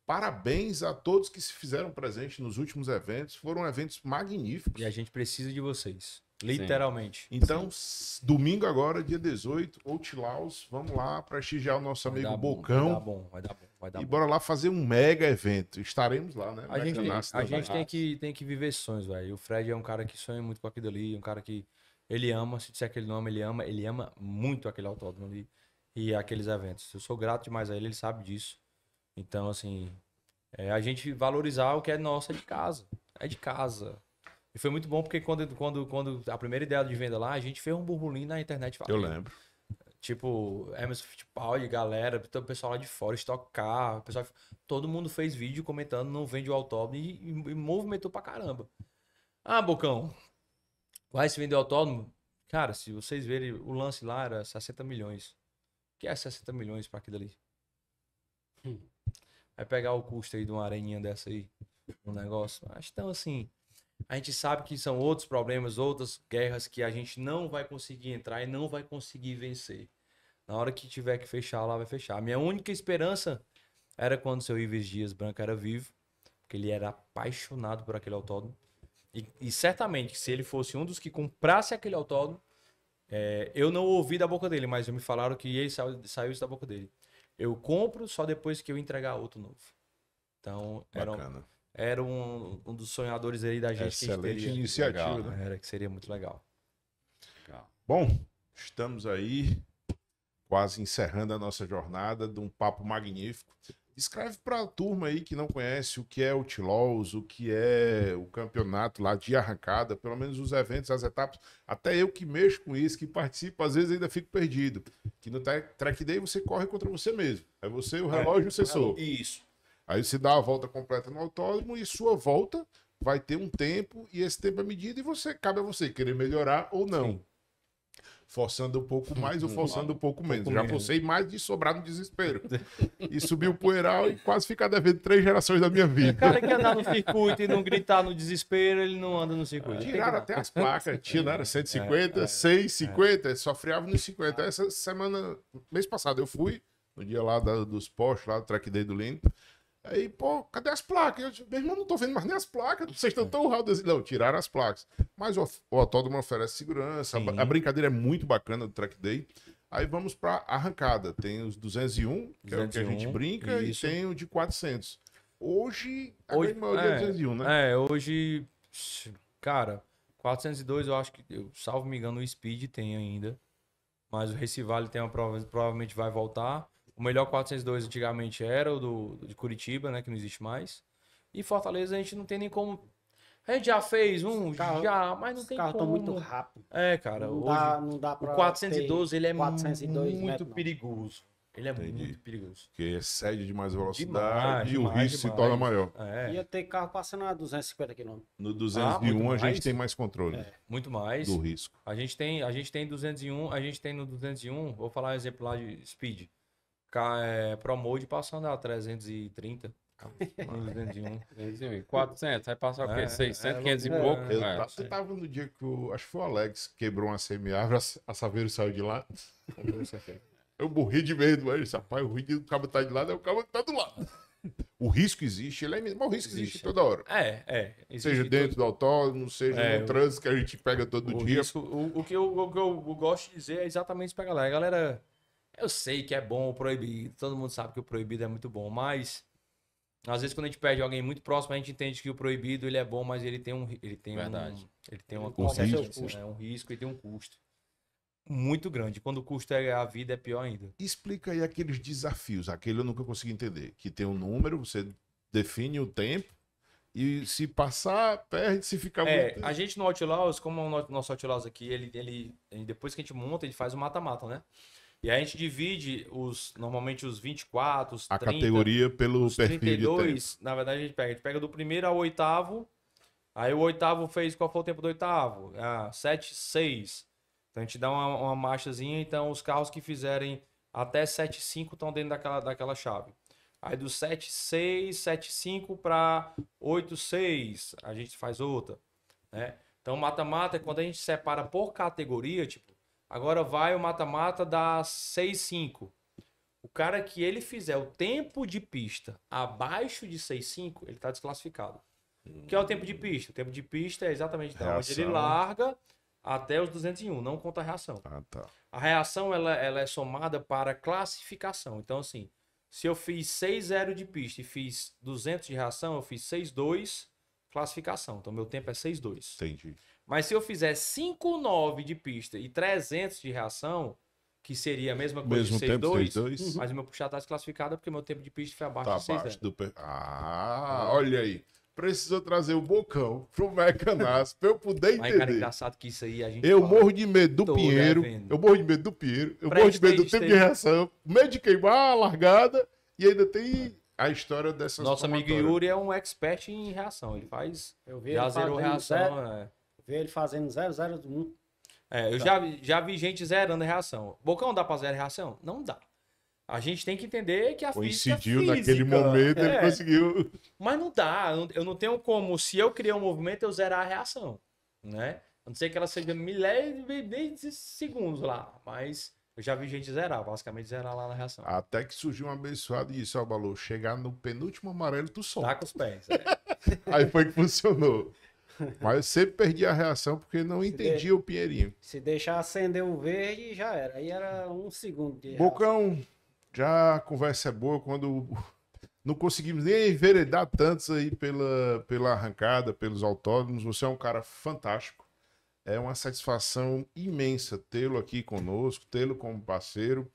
Parabéns a todos que se fizeram presente nos últimos eventos. Foram eventos magníficos. E a gente precisa de vocês. Literalmente. Então, domingo agora, dia 18, Outlaws, vamos lá prestigiar o nosso amigo Bocão. Vai dar bom, vai dar bom. Vai dar E bom. bora lá fazer um mega evento. Estaremos lá, né? A gente, Mecanaço a também. gente tem que viver sonhos, velho. O Fred é um cara que sonha muito com aquilo ali, um cara que ele ama, se disser aquele nome, ele ama muito aquele autódromo ali e aqueles eventos. Eu sou grato demais a ele, ele sabe disso. Então, assim, a gente valorizar o que é nosso, é de casa. É de casa. E foi muito bom porque quando a primeira ideia de venda lá, a gente fez um burburinho na internet. Eu lembro. Tipo, Emerson Fittipaldi, galera, o pessoal lá de fora, Stock Car, todo mundo fez vídeo comentando, não vende o autódromo e movimentou pra caramba. Ah, Bocão, vai se vender o autódromo? Cara, se vocês verem, o lance lá era 60 milhões. O que é 60 milhões pra aquilo ali? Vai pegar o custo aí de uma areninha dessa aí, um negócio. Então, assim, a gente sabe que são outros problemas, outras guerras que a gente não vai conseguir entrar e não vai conseguir vencer. Na hora que tiver que fechar lá, vai fechar. A minha única esperança era quando o seu Ives Dias Branco era vivo, porque ele era apaixonado por aquele autódromo. E certamente, se ele fosse um dos que comprasse aquele autódromo, eu não ouvi da boca dele, mas me falaram que ele saiu isso da boca dele. Eu compro só depois que eu entregar outro novo. Então, era um dos sonhadores aí da gente. Excelente que a gente iniciativa, legal, né? Era que seria muito legal. Bom, estamos aí quase encerrando a nossa jornada de um papo magnífico. Escreve para a turma aí que não conhece o que é o Outlaws, o que é o campeonato lá de arrancada, pelo menos os eventos, as etapas. Até eu que mexo com isso, que participo, às vezes ainda fico perdido. Que no track day você corre contra você mesmo. É você, o relógio e o sensor. Isso. Aí você dá a volta completa no autódromo e sua volta vai ter um tempo e esse tempo é medido e cabe a você querer melhorar ou não. Sim. Forçando um pouco mais ou forçando um pouco menos. Já menos. forcei mais de sobrar no desespero. E subir o poeiral e quase ficar devendo 3 gerações da minha O vida. cara que andar no circuito e não gritar no desespero, ele não anda no circuito. Tiraram até as placas. Tinha, não era 150, 6, 50, só freava nos 50. Essa semana, mês passado, eu fui, no dia lá dos postos, lá do track day do Lino. Aí, pô, cadê as placas? Eu disse, meu irmão, não tô vendo mais nem as placas, vocês estão tão rápidos. Não, tiraram as placas. Mas o autódromo oferece segurança, a brincadeira é muito bacana do track day. Aí vamos pra arrancada. Tem os 201, que é o que a gente brinca, isso. e tem o de 400. Hoje, a grande maioria é 201, né? Hoje, cara, 402 eu acho que, salvo me engano, o Speed tem ainda. Mas o Recivale tem uma prova, provavelmente vai voltar. O melhor 402 antigamente era o de Curitiba, né? Que não existe mais. E Fortaleza a gente não tem nem como. A gente já fez um, mas não tem como. Os carros estão muito rápidos. Cara, Não dá pra o 412 ele é 402 muito metros, não. perigoso. Ele é Entendi. muito perigoso. Porque excede demais a velocidade Demais, e o demais, risco se demais. torna maior. Ia ter carro passando a 250 km. No 201 muito a gente mais. tem mais controle Muito mais. do risco. A gente tem 201, a gente tem no 201, vou falar um exemplo lá de Speed. Pro Mode passando a 330 no 201. 400, vai passar o quê? 600, 500 e pouco? Eu tava no dia que acho que foi o Alex quebrou uma semi-árvore, a Saveiro saiu de lá. Eu morri de medo, mas eu disse, rapaz, o ruim do cabo tá de lado é o cabo que tá do lado. O risco existe, ele é mesmo, mas o risco existe toda hora. Existe Seja dentro do autódromo, seja no trânsito que a gente pega todo dia. O que eu gosto de dizer é exatamente isso pra galera. Galera, eu sei que é bom o proibido, todo mundo sabe que o proibido é muito bom, mas às vezes quando a gente perde alguém muito próximo, a gente entende que o proibido ele é bom, mas ele tem uma consequência, né? Um risco e tem um custo muito grande. Quando o custo é a vida, é pior ainda. Explica aí aqueles desafios, aquele eu nunca consegui entender. Que tem um número, você define o tempo, e se passar, perde, se ficar muito... A gente no Outlaws, como o nosso Outlaws aqui, ele depois que a gente monta, ele faz o mata-mata, né? E aí a gente divide normalmente os 24, os 30... A categoria pelo os perfil 32, de tempo. na verdade, a gente pega do primeiro ao oitavo, aí o oitavo fez, qual foi o tempo do oitavo? 7,6. Então a gente dá uma marchazinha, então os carros que fizerem até 7,5 estão dentro daquela chave. Aí do 7,6, 7,5 para 8,6, a gente faz outra, né? Então mata-mata é quando a gente separa por categoria, tipo, agora vai o mata-mata da 6,5. O cara que ele fizer o tempo de pista abaixo de 6,5, ele está desclassificado. O que é o tempo de pista? O tempo de pista é exatamente de onde ele larga até os 201, não conta a reação. Tá. A reação ela é somada para classificação. Então, assim, se eu fiz 6,0 de pista e fiz 200 de reação, eu fiz 6,2 classificação. Então, meu tempo é 6,2. Entendi. Mas se eu fizer 5,9 de pista e 300 de reação, que seria a mesma coisa Mesmo de tempo, 6,2, 6,2? mas o meu puxado está desclassificado porque meu tempo de pista foi abaixo Tá de 6,0. abaixo do... olha aí. Precisou trazer o Bocão pro Mecanas pra eu poder entender. Mas, cara, engraçado que isso aí a gente Eu fala. morro de medo do Tô Pinheiro. devendo. Eu morro de medo do Pinheiro. Eu morro de Pré-stage, medo do tempo de reação. Medo de queimar a largada. E ainda tem a história dessas Nosso amigo somatórias. Yuri é um expert em reação. Ele faz. Eu vi Já ele zerou fazendo reação. Eu vi ele fazendo 001. Eu já vi gente zerando reação. Bocão, dá pra zerar reação? Não dá. A gente tem que entender que a física Coincidiu física, naquele momento, ele conseguiu. Mas não dá. Eu não tenho como, se eu criar um movimento, eu zerar a reação. Né? A não ser que ela seja milésimos de segundos lá. Mas eu já vi gente zerar, basicamente zerar lá na reação. Até que surgiu um abençoado e disse: ó, Balu, chegar no penúltimo amarelo, tu solta. Tá com os pés. Aí foi que funcionou. Mas eu sempre perdi a reação porque não entendia o Pinheirinho. Se deixar acender o verde, já era. Aí era 1 segundo de reação. Bocão, já a conversa é boa quando não conseguimos nem enveredar tantos aí pela arrancada, pelos autódromos. Você é um cara fantástico. É uma satisfação imensa tê-lo aqui conosco, tê-lo como parceiro.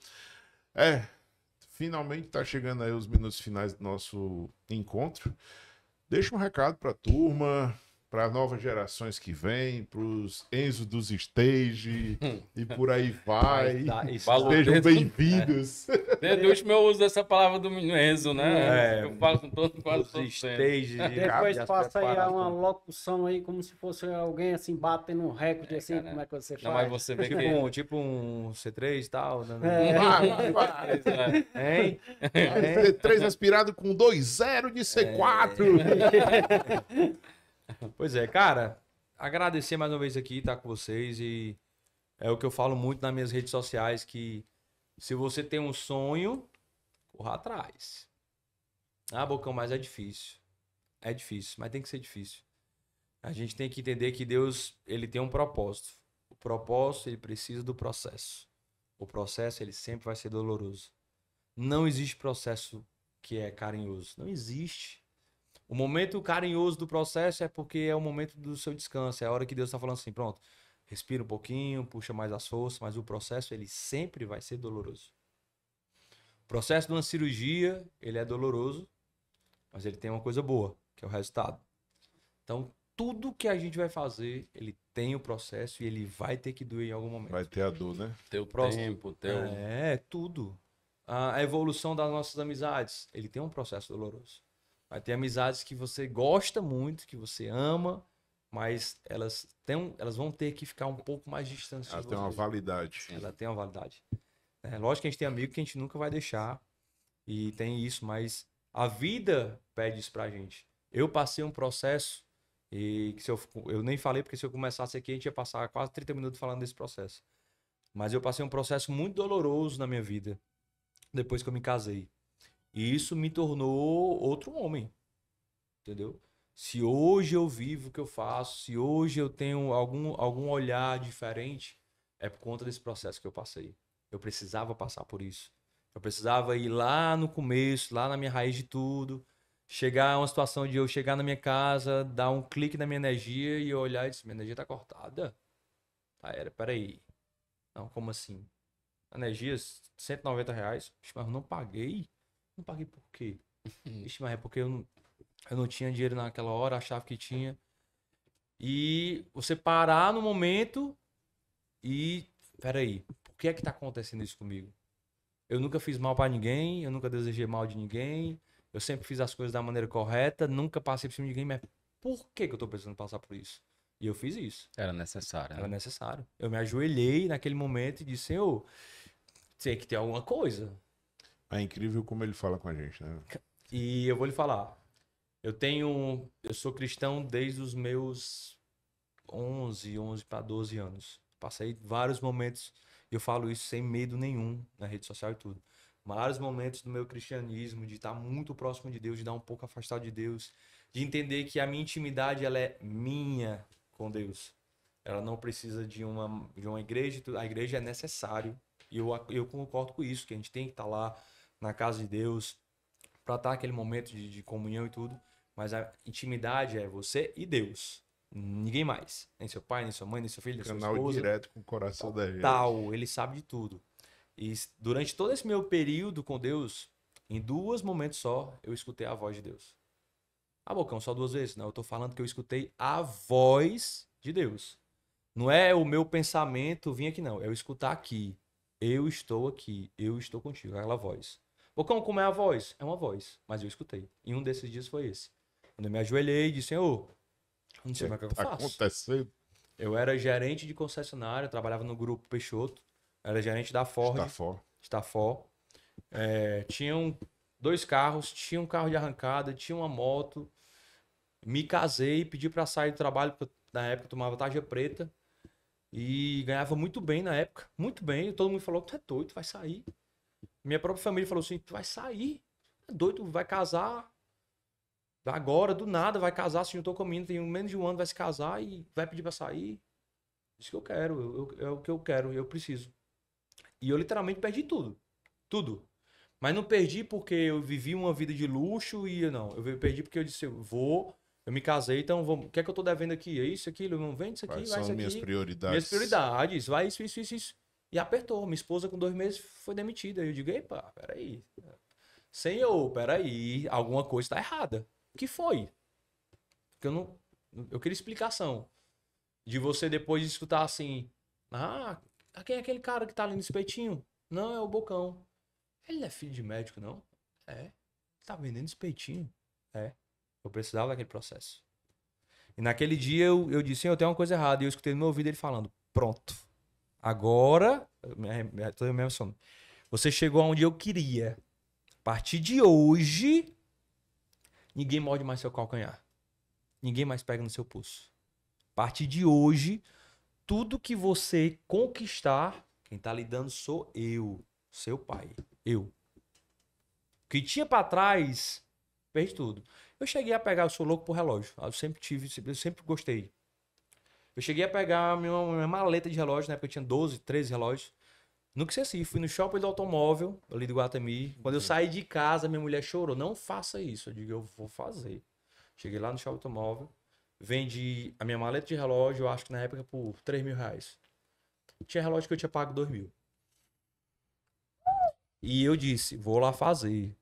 Finalmente está chegando aí os minutos finais do nosso encontro. Deixa um recado para a turma, para novas gerações que vêm, para os Enzo dos Stage e por aí vai. Sejam bem-vindos. Desde o último eu uso essa palavra do Enzo, né? Eu falo com quase todo Stage. Depois passa aí uma locução aí, como se fosse alguém assim, batendo um recorde assim, cara. como é que você faz? Não, mas você vê que... Tipo um C3 e tal. Né? Hein? C3 aspirado com 2,0 de C4. Pois é, cara, agradecer mais uma vez aqui, estar com vocês, e é o que eu falo muito nas minhas redes sociais, que se você tem um sonho, corra atrás. Bocão, mas é difícil. É difícil, mas tem que ser difícil. A gente tem que entender que Deus, ele tem um propósito. O propósito, ele precisa do processo. O processo, ele sempre vai ser doloroso. Não existe processo que é carinhoso. Não existe. O momento carinhoso do processo é porque é o momento do seu descanso. É a hora que Deus está falando assim, pronto, respira um pouquinho, puxa mais as forças, mas o processo, ele sempre vai ser doloroso. O processo de uma cirurgia, ele é doloroso, mas ele tem uma coisa boa, que é o resultado. Então, tudo que a gente vai fazer, ele tem o processo e ele vai ter que doer em algum momento. Vai ter a dor, né? Teu tempo, tudo. A evolução das nossas amizades, ele tem um processo doloroso. Vai ter amizades que você gosta muito, que você ama, mas elas vão ter que ficar um pouco mais distantes. Elas têm uma validade. Ela tem uma validade. Lógico que a gente tem amigo que a gente nunca vai deixar, e tem isso, mas a vida pede isso pra gente. Eu passei um processo, e que eu nem falei, porque se eu começasse aqui, a gente ia passar quase 30 minutos falando desse processo. Mas eu passei um processo muito doloroso na minha vida, depois que eu me casei. E isso me tornou outro homem, entendeu? Se hoje eu vivo o que eu faço, se hoje eu tenho algum olhar diferente, é por conta desse processo que eu passei. Eu precisava passar por isso. Eu precisava ir lá no começo, lá na minha raiz de tudo, chegar a uma situação de eu chegar na minha casa, dar um clique na minha energia e eu olhar e dizer, minha energia tá cortada. Peraí. Não, como assim? Energia, R$ 190. Ixi, mas eu não paguei? Não paguei por quê? Ixi, mas é porque eu não tinha dinheiro naquela hora, achava que tinha. E você parar no momento e... Peraí, por que é que tá acontecendo isso comigo? Eu nunca fiz mal pra ninguém, eu nunca desejei mal de ninguém, eu sempre fiz as coisas da maneira correta, nunca passei por cima de ninguém, mas por que que eu tô precisando passar por isso? E eu fiz isso. Era necessário, Era né? necessário. Eu me ajoelhei naquele momento e disse, Senhor, tem que ter alguma coisa. É incrível como ele fala com a gente, né? E eu vou lhe falar, eu sou cristão desde os meus 11 para 12 anos. Passei vários momentos, e eu falo isso sem medo nenhum na rede social e tudo. Vários momentos do meu cristianismo, de estar muito próximo de Deus, de dar um pouco afastado de Deus, de entender que a minha intimidade ela é minha com Deus. Ela não precisa de uma igreja, a igreja é necessário. E eu concordo com isso, que a gente tem que estar lá na casa de Deus, para estar aquele momento de comunhão e tudo. Mas a intimidade é você e Deus. Ninguém mais. Nem seu pai, nem sua mãe, nem seu filho, nem sua Canal esposa. direto com o coração da gente. Tal, ele sabe de tudo. E durante todo esse meu período com Deus, em 2 momentos só, eu escutei a voz de Deus. Ah, Bocão, só 2 vezes? Não, eu tô falando que eu escutei a voz de Deus. Não é o meu pensamento vir aqui, não. É eu escutar aqui. Eu estou contigo. Aquela voz. Bocão, como é a voz? É uma voz, mas eu escutei. E um desses dias foi esse. Quando eu me ajoelhei e disse, Senhor, eu não sei mais o que eu Tá faço. acontecendo. Eu era gerente de concessionária, trabalhava no grupo Peixoto, era gerente da Ford, Está fora. Stafor. Tinham 2 carros, tinha um carro de arrancada, tinha uma moto. Me casei, pedi pra sair do trabalho, porque na época eu tomava tarja preta. E ganhava muito bem na época, muito bem. Todo mundo falou, tu é doido, tu vai sair. Minha própria família falou assim, tu vai sair, tu é doido, tu vai casar. Agora, do nada, vai casar, se juntou comigo, tem menos de um ano, vai se casar e vai pedir pra sair. Isso que eu quero, é o que eu quero, eu preciso. E eu literalmente perdi tudo. Tudo. Mas não perdi porque eu vivi uma vida de luxo e não. Eu perdi porque eu disse, eu me casei, então o que é que eu tô devendo aqui? É isso, aquilo, não vende isso aqui, Quais vai são isso aqui. minhas prioridades? Minhas prioridades, vai isso, isso, isso, isso. E apertou. Minha esposa com 2 meses foi demitida. Eu digo, epa, peraí. Senhor, peraí, alguma coisa tá errada. O que foi? Porque eu queria explicação. De você depois de escutar assim, quem é aquele cara que tá ali no espetinho? Não, é o Bocão. Ele não é filho de médico, não? É. Tá vendendo espetinho? É. Eu precisava daquele processo. E naquele dia eu disse, eu tenho uma coisa errada. E eu escutei no meu ouvido ele falando, pronto. Agora, tô me emocionando. Você chegou aonde eu queria. A partir de hoje, ninguém morde mais seu calcanhar. Ninguém mais pega no seu pulso. A partir de hoje, tudo que você conquistar, quem tá lhe dando sou eu, seu pai. Eu. O que tinha pra trás, perdi tudo. Eu cheguei a pegar, eu sou louco por relógio. Eu sempre gostei. Eu cheguei a pegar minha maleta de relógio, na época eu tinha 12, 13 relógios. Nunca esqueci, fui no shopping do automóvel, ali do Guatemi. Quando eu saí de casa, minha mulher chorou. Não faça isso. Eu digo, eu vou fazer. Cheguei lá no shopping automóvel, vendi a minha maleta de relógio, eu acho que na época por R$ 3.000. Tinha relógio que eu tinha pago 2.000. E eu disse, vou lá fazer.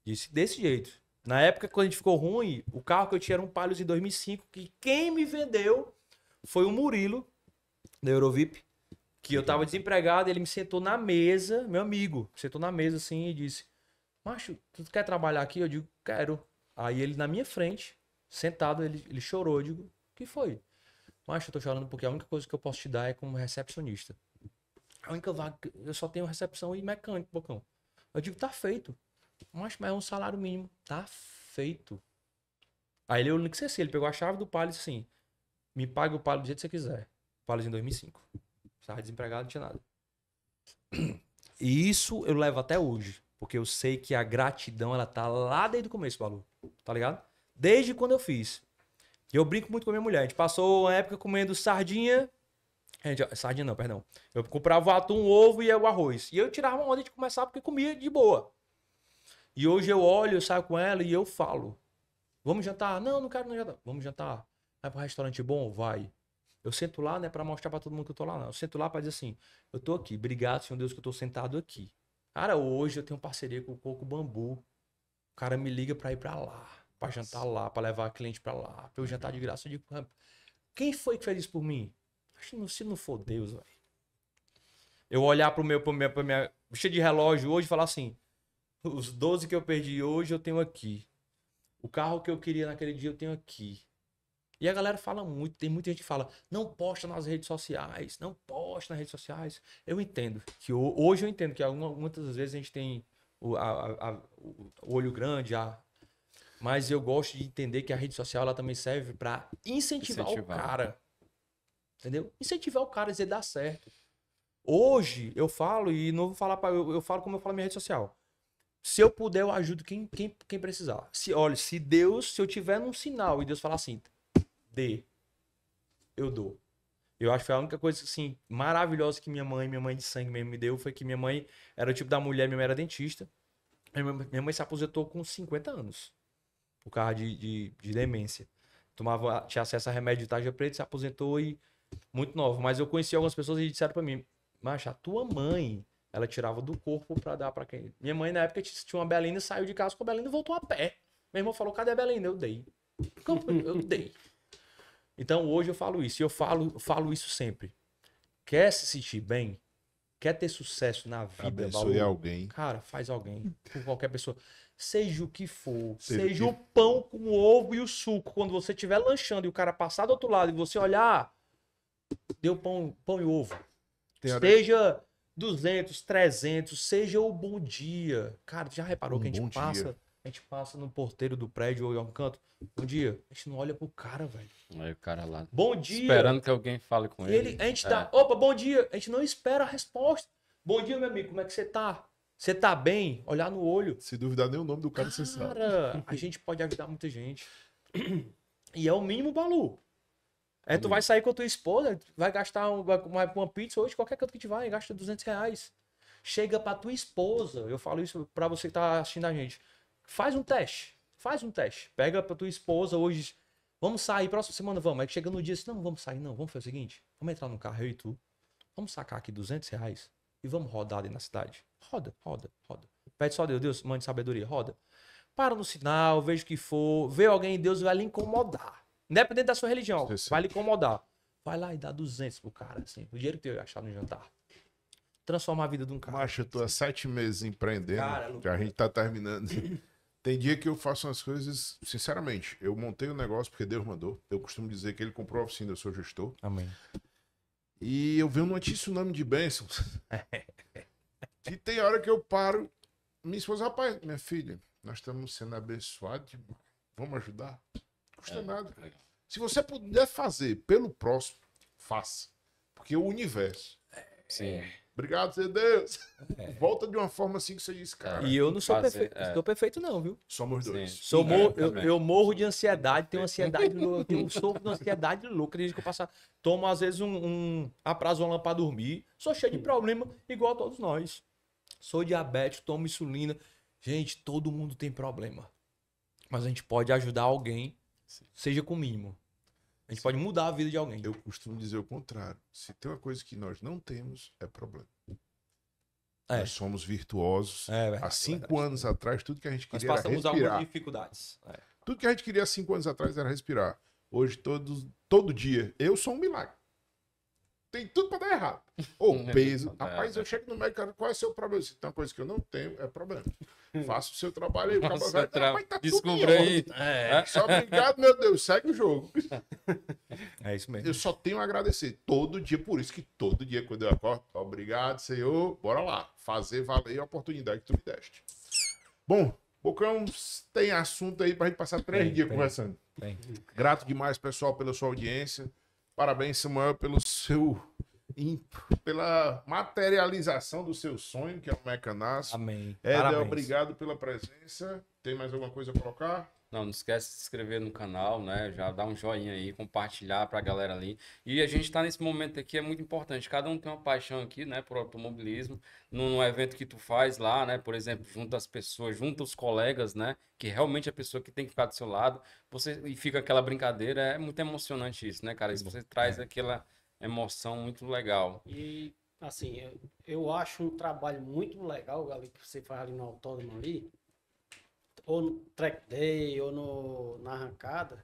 Disse desse jeito. Na época, quando a gente ficou ruim, o carro que eu tinha era um Palio de 2005, que quem me vendeu foi o Murilo, da Eurovip, que eu tava desempregado, ele me sentou na mesa, meu amigo, sentou na mesa assim e disse, macho, tu quer trabalhar aqui? Eu digo, quero. Aí ele na minha frente, sentado, ele chorou. Eu digo, o que foi? Macho, eu tô chorando porque a única coisa que eu posso te dar é como recepcionista. A única vaga, eu só tenho recepção e mecânico, Bocão. Eu digo, tá feito. Mas é um salário mínimo. Tá feito. Aí eu não sei se ele pegou a chave do Palio e disse assim, me paga o Palio do jeito que você quiser. Palio em 2005. Estava desempregado, não tinha nada. E isso eu levo até hoje. Porque eu sei que a gratidão, ela tá lá desde o começo, Balu. Tá ligado? Desde quando eu fiz. E eu brinco muito com a minha mulher. A gente passou uma época comendo sardinha. Sardinha não, perdão. Eu comprava o atum, o ovo e o arroz. E eu tirava uma onda de começar porque comia de boa. E hoje eu olho, eu saio com ela e eu falo. Vamos jantar? Não, não quero não jantar. Vamos jantar. Vai pro restaurante bom? Vai. Eu sento lá, né, pra mostrar pra todo mundo que eu tô lá, não. Eu sento lá pra dizer assim, eu tô aqui. Obrigado, Senhor Deus, que eu tô sentado aqui. Cara, hoje eu tenho parceria com o Coco Bambu. O cara me liga pra ir pra lá. Pra jantar lá, pra levar cliente pra lá. Pra eu jantar de graça. Eu digo, quem foi que fez isso por mim? Acho que se não for Deus, velho. Eu olhar pra minha bicha de relógio hoje e falar assim, os 12 que eu perdi hoje eu tenho aqui. O carro que eu queria naquele dia eu tenho aqui. E a galera fala muito, tem muita gente que fala, não posta nas redes sociais, não posta nas redes sociais. Eu entendo, que hoje eu entendo que muitas vezes a gente tem o olho grande, mas eu gosto de entender que a rede social ela também serve para incentivar o cara. Entendeu? Incentivar o cara, dizer dá certo. Hoje eu falo, e não vou falar eu falo como eu falo na minha rede social. Se eu puder, eu ajudo quem precisar. Se eu tiver num sinal e Deus falar assim, eu dou. Eu acho que foi a única coisa assim, maravilhosa que minha mãe de sangue mesmo me deu, foi que minha mãe era o tipo da mulher, minha mãe era dentista. Minha mãe se aposentou com 50 anos, por causa de demência. Tinha acesso a remédio de tarja preta, se aposentou e muito nova. Mas eu conheci algumas pessoas e disseram pra mim, macho, a tua mãe, ela tirava do corpo pra dar pra quem? Minha mãe na época tinha uma Belinda, saiu de casa com a Belinda e voltou a pé. Meu irmão falou, cadê a Belinda? Eu dei. Eu dei. Então hoje eu falo isso, e eu falo isso sempre. Quer se sentir bem? Quer ter sucesso na vida? Abençoe alguém. Cara, faz alguém. Com qualquer pessoa. Seja o que for. Seja o pão com o ovo e o suco. Quando você estiver lanchando e o cara passar do outro lado e você olhar, deu pão e ovo. Seja 200, 300, seja o bom dia. Cara, já reparou que a gente passa no porteiro do prédio ou em algum canto? Bom dia. A gente não olha pro cara, velho. Aí o cara lá. Bom dia. Esperando que alguém fale com ele. A gente dá, opa, bom dia. A gente não espera a resposta. Bom dia, meu amigo, como é que você tá? Você tá bem? Olhar no olho. Se duvidar nem o nome do cara, você sabe. Cara, a gente pode ajudar muita gente. E é o mínimo, Balu. Tu vai sair com a tua esposa, vai gastar uma pizza hoje, qualquer canto que te vai, gasta R$200. Chega pra tua esposa, eu falo isso pra você que tá assistindo a gente. Faz um teste. Pega pra tua esposa hoje. Vamos sair, próxima semana vamos. Aí chega no dia assim, não vamos sair não, vamos fazer o seguinte. Vamos entrar no carro, eu e tu. Vamos sacar aqui R$200 e vamos rodar ali na cidade. Roda. Pede só a Deus, mande sabedoria, roda. Para no sinal, veja o que for. Vê alguém, Deus vai lhe incomodar. Independente da sua religião, vai lhe incomodar. Vai lá e dá 200 pro cara, assim. O dinheiro que tu ia achar no jantar. Transformar a vida de um cara. Macho, eu tô há 7 meses empreendendo. Cara, que a gente tá terminando. Tem dia que eu faço umas coisas, sinceramente, eu montei o negócio porque Deus mandou. Eu costumo dizer que ele comprou a oficina, eu sou gestor. Amém. E eu venho num tsunami de bênçãos. E tem hora que eu paro, minha esposa, rapaz, minha filha, nós estamos sendo abençoados, vamos ajudar? Não custa nada. Se você puder fazer pelo próximo, faça. Porque o universo. Sim. Obrigado, seu Deus. Volta de uma forma assim que você diz, cara. E eu não sou perfeito. Estou perfeito, não, viu? Somos dois. Eu morro de ansiedade, tenho ansiedade, eu sofro de ansiedade louca. Desde que eu tomo, às vezes, um aprazolão pra dormir. Sou cheio de problema, igual a todos nós. Sou diabético, tomo insulina. Gente, todo mundo tem problema. Mas a gente pode ajudar alguém, seja com o mínimo. A gente pode mudar a vida de alguém. Eu costumo dizer o contrário. Se tem uma coisa que nós não temos, é problema. Nós somos virtuosos. Há 5 anos atrás, tudo que a gente queria era respirar. Nós passamos algumas dificuldades. Tudo que a gente queria há 5 anos atrás era respirar. Hoje, todo dia, eu sou um milagre. Tem tudo pra dar errado. Ou peso. Rapaz, eu chego no médico, qual é o seu problema? Se tem uma coisa que eu não tenho, é problema. Faça o seu trabalho aí. Tá descubra aí. Só obrigado, meu Deus. Segue o jogo. É isso mesmo. Eu só tenho a agradecer todo dia. Por isso que todo dia, quando eu acordo, obrigado, Senhor. Bora lá. Fazer valer a oportunidade que tu me deste. Bom, Bocão, tem assunto aí pra gente passar 3 dias conversando. Grato demais, pessoal, pela sua audiência. Parabéns, Samuel, pelo seu pela materialização do seu sonho, que é o Mecanaço. Amém. Éder, Parabéns. obrigado pela presença. Tem mais alguma coisa a colocar? Não esquece de se inscrever no canal, né? Já dá um joinha aí, compartilhar pra galera ali. E a gente tá nesse momento aqui, é muito importante. Cada um tem uma paixão aqui, né, por automobilismo. Num evento que tu faz lá, né? Por exemplo, junta as pessoas, junta os colegas, né? Que realmente é a pessoa que tem que ficar do seu lado. E fica aquela brincadeira. É muito emocionante isso, né, cara? Isso você traz aquela emoção muito legal. E, assim, eu acho um trabalho muito legal, ali, que você faz ali no autódromo ali, ou no track day, ou na arrancada,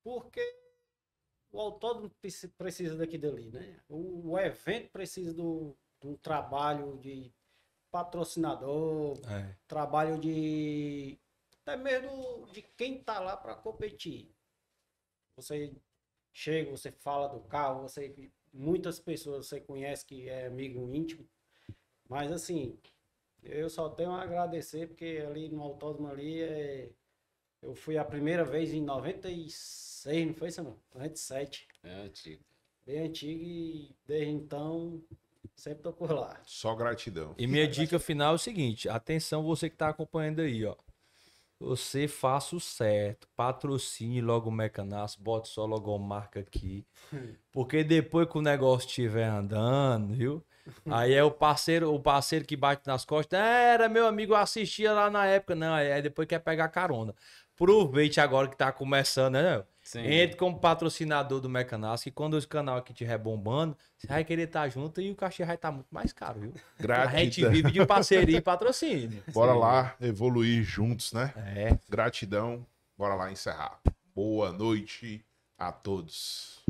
porque o autódromo precisa daqui e dali, né? O evento precisa de um trabalho de patrocinador, trabalho de até mesmo de quem tá lá para competir. Você chega, você fala do carro, muitas pessoas você conhece que é amigo íntimo, mas assim, eu só tenho a agradecer, porque ali no autódromo ali, eu fui a primeira vez em 96, não foi isso não? 97. É antigo. Bem antigo, e desde então sempre tô por lá. Só gratidão. E minha dica final é o seguinte, atenção você que tá acompanhando aí, ó. Você faça o certo, patrocine logo o Mecanaço, bote sua logomarca aqui. Porque depois que o negócio estiver andando, viu? Aí é o parceiro que bate nas costas. Era meu amigo, eu assistia lá na época. Não, aí depois quer pegar carona. Aproveite agora que tá começando, né? Sim. Entre como patrocinador do Mecanaço, e quando esse canal aqui estiver bombando, você vai querer estar junto e o cachê vai estar muito mais caro, viu? A gente Gratidão. vive de parceria e patrocínio. Bora lá evoluir juntos, né? É. Gratidão. Bora lá encerrar. Boa noite a todos.